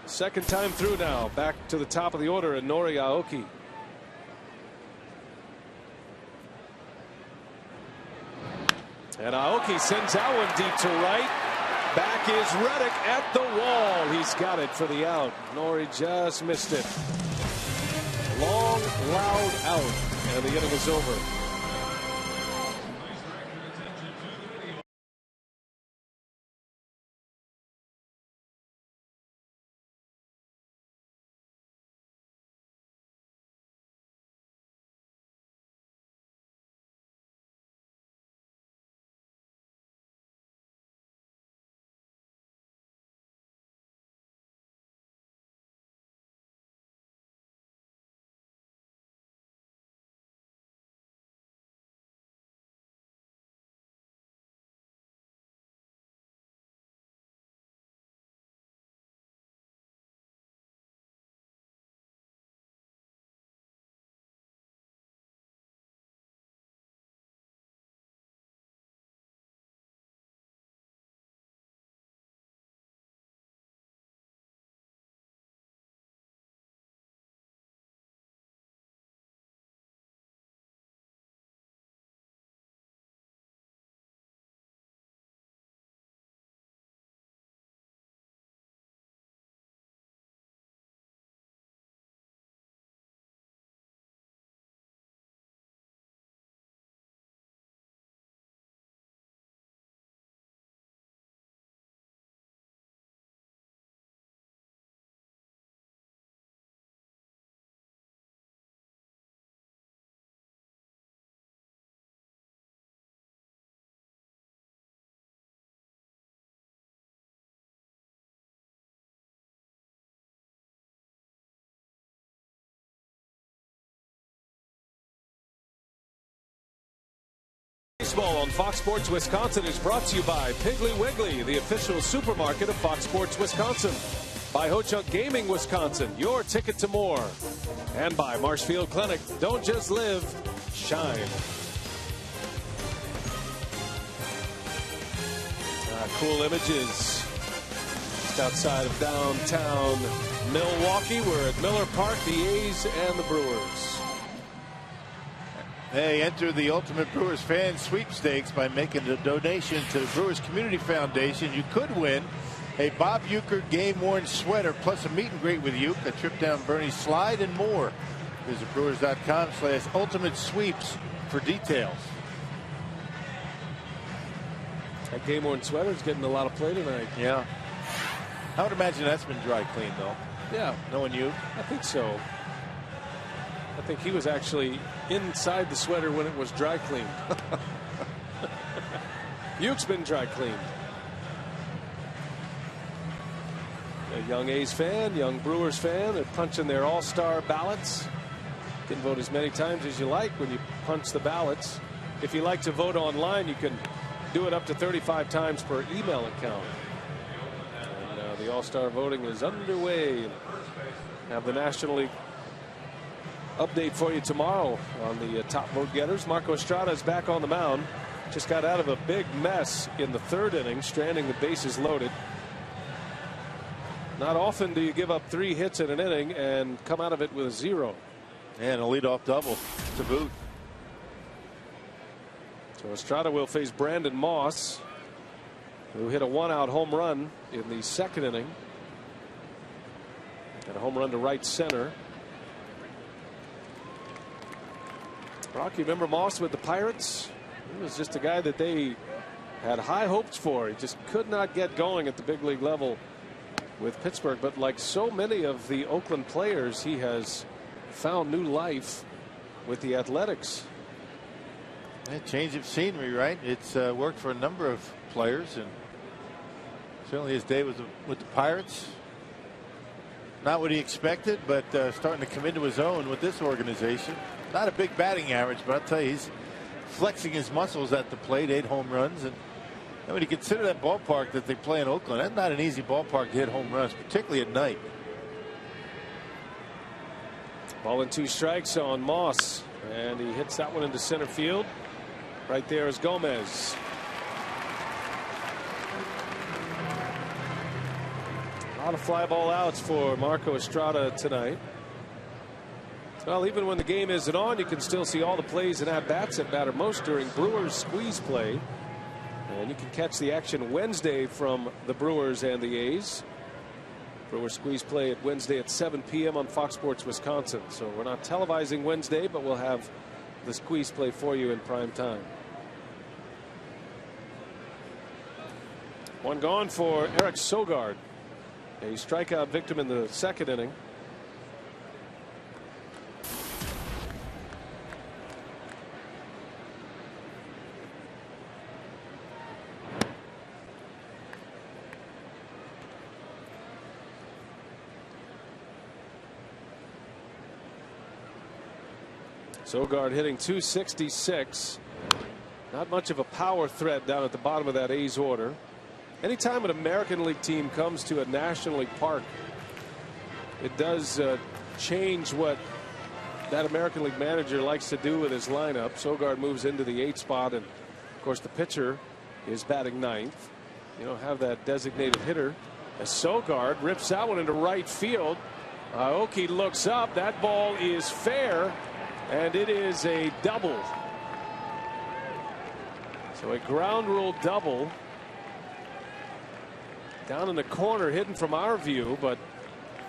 Second time through now. Back to the top of the order in Nori Aoki. And Aoki sends that one deep to right. Back is Reddick at the wall. He's got it for the out. Nori just missed it. Long, loud out, and the inning is over. Baseball on Fox Sports Wisconsin is brought to you by Piggly Wiggly, the official supermarket of Fox Sports Wisconsin. By Ho-Chunk Gaming Wisconsin, your ticket to more. And by Marshfield Clinic. Don't just live, shine. Cool images just outside of downtown Milwaukee. We're at Miller Park, the A's and the Brewers. Hey, enter the Ultimate Brewers Fan Sweepstakes by making a donation to the Brewers Community Foundation. You could win a Bob Uecker game-worn sweater plus a meet and greet with Uecker, a trip down Bernie's Slide, and more. Visit Brewers.com/ultimate sweeps for details. That game-worn sweater is getting a lot of play tonight. Yeah. I would imagine that's been dry cleaned, though. Yeah. Knowing you. I think so. I think he was actually inside the sweater when it was dry cleaned. Ueck's been dry cleaned. A young A's fan, young Brewers fan, they're punching their all-star ballots. You can vote as many times as you like when you punch the ballots. If you like to vote online, you can do it up to 35 times per email account. And the all-star voting is underway. Have the National League update for you tomorrow on the top vote getters. Marco Estrada is back on the mound. Just got out of a big mess in the third inning, stranding the bases loaded. Not often do you give up 3 hits in an inning and come out of it with a 0. And a leadoff double to boot. So Estrada will face Brandon Moss, who hit a 1-out home run in the second inning. And a home run to right center. Brock, you remember Moss with the Pirates? He was just a guy that they had high hopes for. He just could not get going at the big league level with Pittsburgh. But like so many of the Oakland players, he has found new life with the Athletics. A change of scenery, right? It's worked for a number of players, and certainly his day with the Pirates. Not what he expected, but starting to come into his own with this organization. Not a big batting average, but I'll tell you, he's flexing his muscles at the plate. 8 home runs, and when you consider that ballpark that they play in Oakland, that's not an easy ballpark to hit home runs, particularly at night. Ball and 2 strikes on Moss, and he hits that one into center field. Right there is Gomez. A lot of fly ball outs for Marco Estrada tonight. Well, even when the game isn't on, you can still see all the plays and at-bats that matter most during Brewers squeeze play. And you can catch the action Wednesday from the Brewers and the A's. Brewers squeeze play at Wednesday at 7 p.m. on Fox Sports Wisconsin. So we're not televising Wednesday, but we'll have the squeeze play for you in prime time. One gone for Eric Sogard, a strikeout victim in the second inning. Sogard hitting .266. Not much of a power threat down at the bottom of that A's order. Anytime an American League team comes to a National League park, it does change what that American League manager likes to do with his lineup. Sogard moves into the 8th spot, and of course the pitcher is batting 9th. You don't have that designated hitter. As Sogard rips that one into right field. Aoki looks up. That ball is fair, and it is a double. So a ground rule double. Down in the corner, hidden from our view, but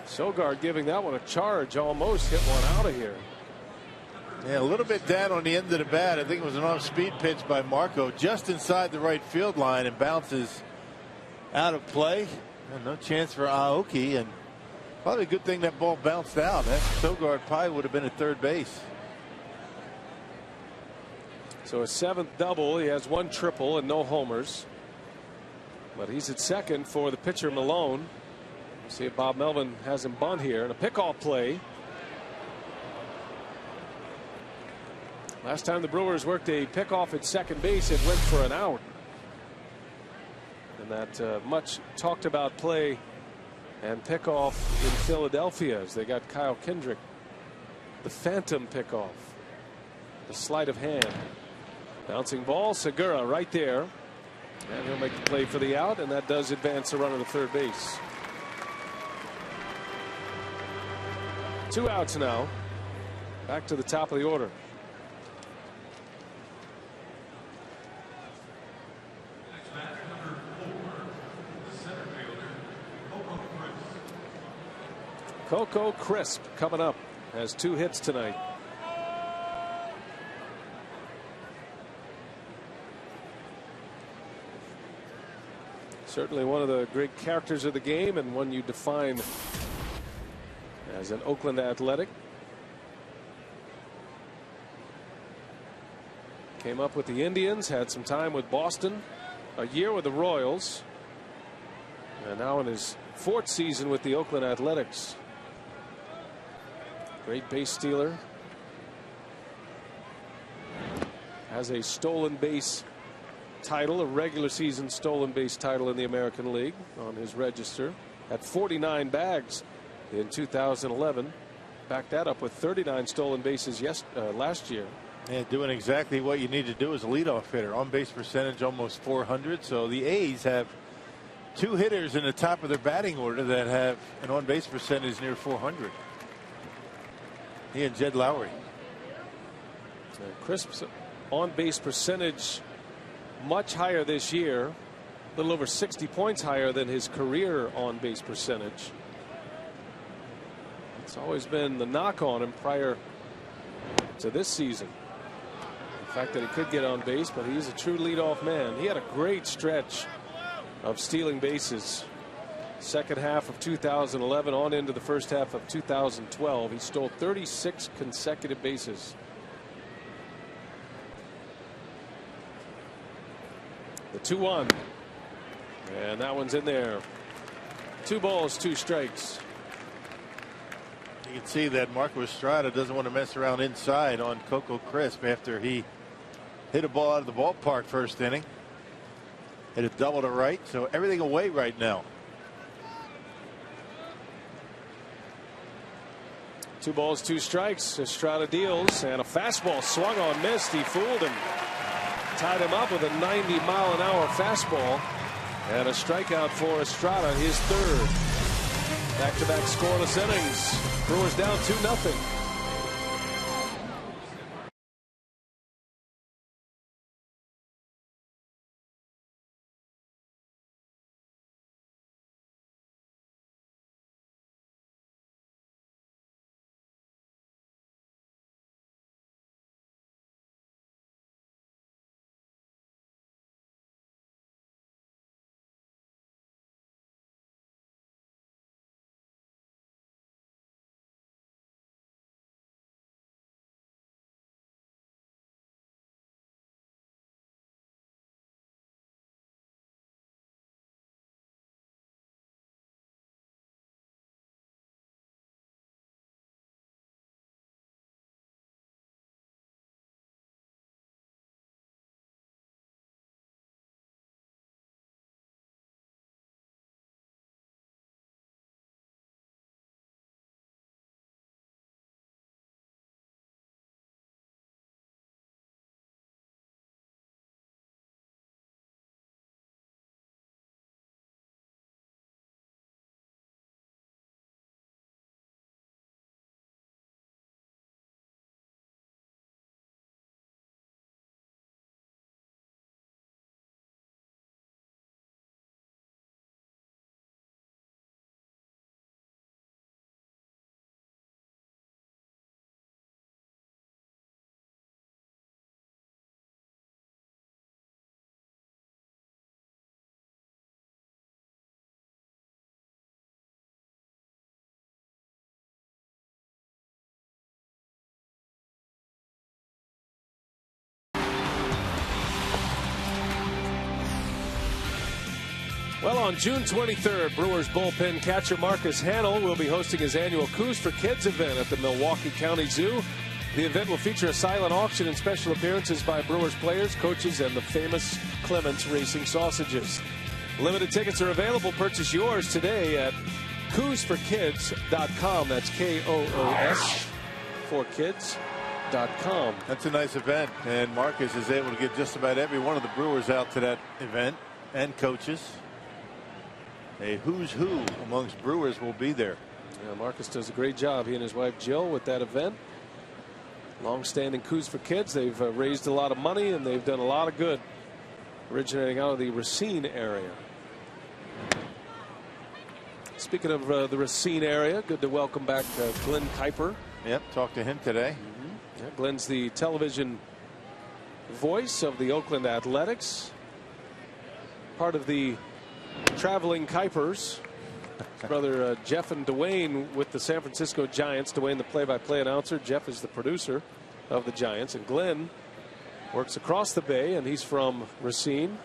Sogard giving that one a charge, almost hit one out of here. Yeah, a little bit down on the end of the bat. I think it was an off-speed pitch by Marco, just inside the right field line, and bounces out of play. And no chance for Aoki, and probably a good thing that ball bounced out. That Sogard probably would have been at third base. So a 7th double. He has 1 triple and no homers. But he's at second for the pitcher Malone. See if Bob Melvin has him bunt here, and a pickoff play. Last time the Brewers worked a pickoff at second base, it went for an out. And that much talked about play and pickoff in Philadelphia as they got Kyle Kendrick. The phantom pickoff. The sleight of hand. Bouncing ball, Segura right there. And he'll make the play for the out, and that does advance the runner to third base. 2 outs now. Back to the top of the order. Coco Crisp coming up. Has 2 hits tonight. Certainly one of the great characters of the game, and one you define as an Oakland Athletic. Came up with the Indians, had some time with Boston, a year with the Royals, and now in his 4th season with the Oakland Athletics. Great base stealer. Has a stolen base title, a regular season stolen base title in the American League on his register. Had 49 bags in 2011. Backed that up with 39 stolen bases last year. And doing exactly what you need to do as a leadoff hitter. On base percentage almost 400. So the A's have 2 hitters in the top of their batting order that have an on base percentage near 400. He and Jed Lowry. Crisp's on base percentage much higher this year, a little over 60 points higher than his career on base percentage. It's always been the knock on him prior to this season. The fact that he could get on base, but he's a true leadoff man. He had a great stretch of stealing bases. Second half of 2011 on into the first half of 2012. He stole 36 consecutive bases. The 2-1. And that one's in there. 2 balls, 2 strikes. You can see that Marco Estrada doesn't want to mess around inside on Coco Crisp after he hit a ball out of the ballpark first inning. Hit a double to right, so everything away right now. 2 balls, 2 strikes. Estrada deals, and a fastball swung on, missed. He fooled him. Tied him up with a 90-mile-an-hour fastball, and a strikeout for Estrada, his 3rd. Back-to-back scoreless innings. Brewers down 2-0. Well, on June 23rd, Brewers bullpen catcher Marcus Hanel will be hosting his annual Coups for Kids event at the Milwaukee County Zoo. The event will feature a silent auction and special appearances by Brewers players, coaches, and the famous Clements Racing Sausages. Limited tickets are available. Purchase yours today at koosforkids.com. That's KOOS for kids.com. That's a nice event, and Marcus is able to get just about every one of the Brewers out to that event, and coaches. A who's who amongst Brewers will be there. Yeah, Marcus does a great job, he and his wife Jill, with that event. Long-standing Coos for Kids. They've raised a lot of money, and they've done a lot of good originating out of the Racine area. Speaking of the Racine area, good to welcome back Glen Kuiper. Yep, talked to him today. Yeah, Glen's the television voice of the Oakland Athletics. Part of the traveling Kuipers. His brother Jeff and Dwayne with the San Francisco Giants. Dwayne, the play-by-play announcer. Jeff is the producer of the Giants. And Glen works across the bay, and he's from Racine.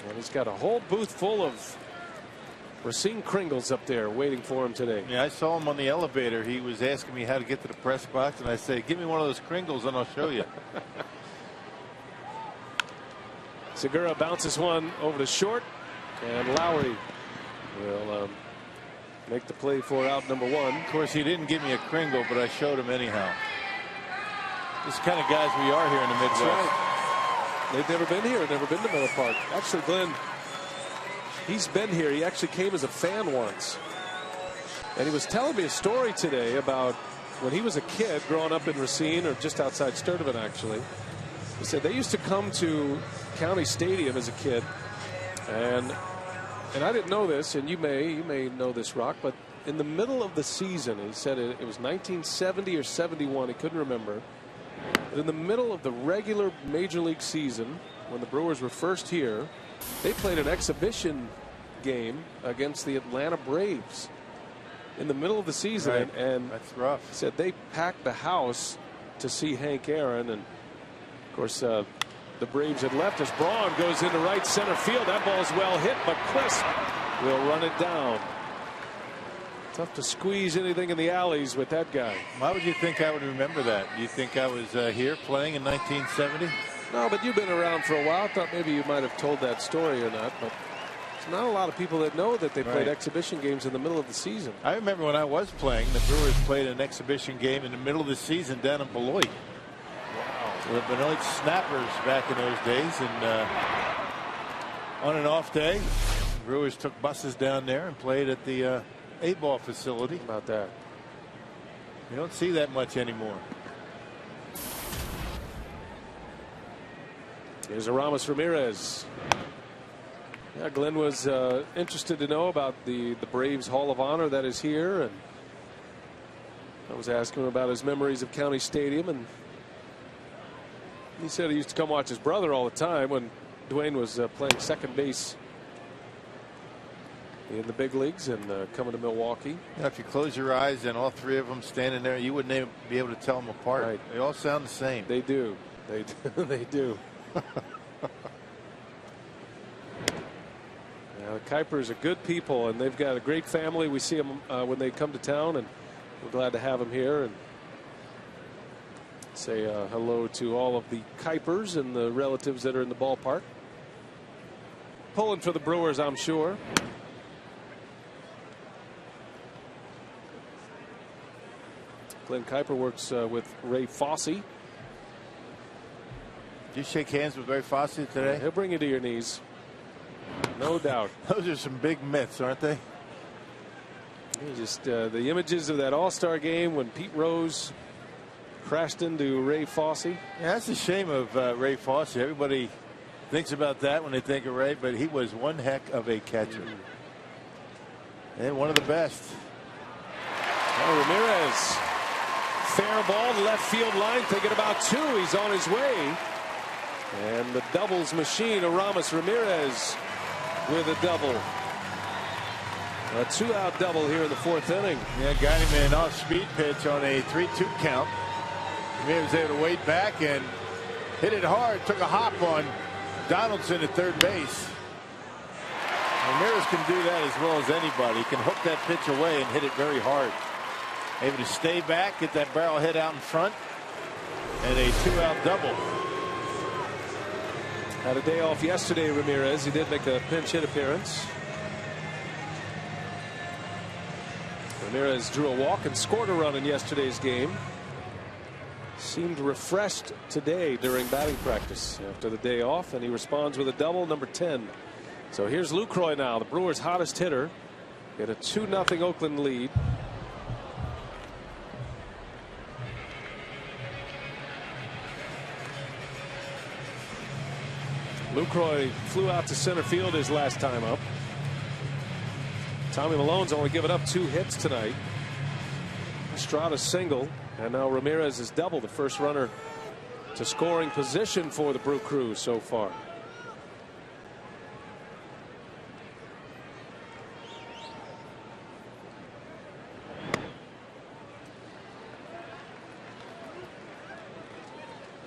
And he's got a whole booth full of Racine Kringles up there waiting for him today. Yeah, I saw him on the elevator. He was asking me how to get to the press box, and I say, give me one of those Kringles and I'll show you. Segura bounces one over to short, and Lowry will make the play for out number one. Of course, he didn't give me a Kringle, but I showed him anyhow. This kind of guys we are here in the Midwest. That's right. They've never been here, never been to Miller Park. Actually, Glen, he's been here. He actually came as a fan once. And he was telling me a story today about when he was a kid growing up in Racine, or just outside Sturtevant, actually. He said they used to come to County Stadium as a kid, and I didn't know this, and you may know this, Rock, but in the middle of the season, he said it was 1970 or 71, he couldn't remember, but in the middle of the regular Major League season, when the Brewers were first here, they played an exhibition game against the Atlanta Braves in the middle of the season. Right. And that's rough. He said they packed the house to see Hank Aaron, and of course the Braves had left as Braun goes into right center field. That ball is well hit, but Crisp will run it down. Tough to squeeze anything in the alleys with that guy. Why would you think I would remember that? Do you think I was here playing in 1970? No, but you've been around for a while. I thought maybe you might have told that story or not, but there's not a lot of people that know that they played exhibition games in the middle of the season. I remember when I was playing, the Brewers played an exhibition game in the middle of the season down in Beloit. Wow. The Beloit Snappers back in those days, and on an off day, the Brewers took buses down there and played at the 8-ball facility. How about that? You don't see that much anymore. Here's Aramis Ramirez. Yeah, Glenn was interested to know about the Braves Hall of Honor that is here, and I was asking him about his memories of County Stadium, and he said he used to come watch his brother all the time when Dwayne was playing second base in the big leagues and coming to Milwaukee. Yeah, if you close your eyes and all three of them standing there, you wouldn't be able to tell them apart. Right. They all sound the same. They do. They do. They do. The Kuipers are good people, and they've got a great family. We see them when they come to town, and we're glad to have them here and say hello to all of the Kuipers and the relatives that are in the ballpark. Pulling for the Brewers, I'm sure. Glen Kuiper works with Ray Fosse. Did you shake hands with Ray Fosse today? He'll bring you to your knees. No doubt. Those are some big myths, aren't they? Just the images of that All-Star game when Pete Rose crashed into Ray Fosse. Yeah, that's a shame of Ray Fosse. Everybody thinks about that when they think of Ray, but he was one heck of a catcher. And one of the best. Oh, Ramirez. Fair ball to left field line, thinking about two. He's on his way. And the doubles machine, Aramis Ramirez with a double. A 2-out double here in the fourth inning. Yeah, got him an off-speed pitch on a 3-2 count. Ramirez was able to wait back and hit it hard. Took a hop on Donaldson at third base. Ramirez can do that as well as anybody. He can hook that pitch away and hit it very hard. able to stay back, get that barrel hit out in front, and a 2-out double. Had a day off yesterday, Ramirez. He did make a pinch hit appearance. Ramirez drew a walk and scored a run in yesterday's game. Seemed refreshed today during batting practice after the day off, and he responds with a double, number 10. So here's Lucroy now, the Brewers' hottest hitter, in a 2-0 Oakland lead. Lucroy flew out to center field his last time up. Tommy Malone's only given up 2 hits tonight. Estrada single, and now Ramirez is double, the first runner to scoring position for the Brew Crew so far.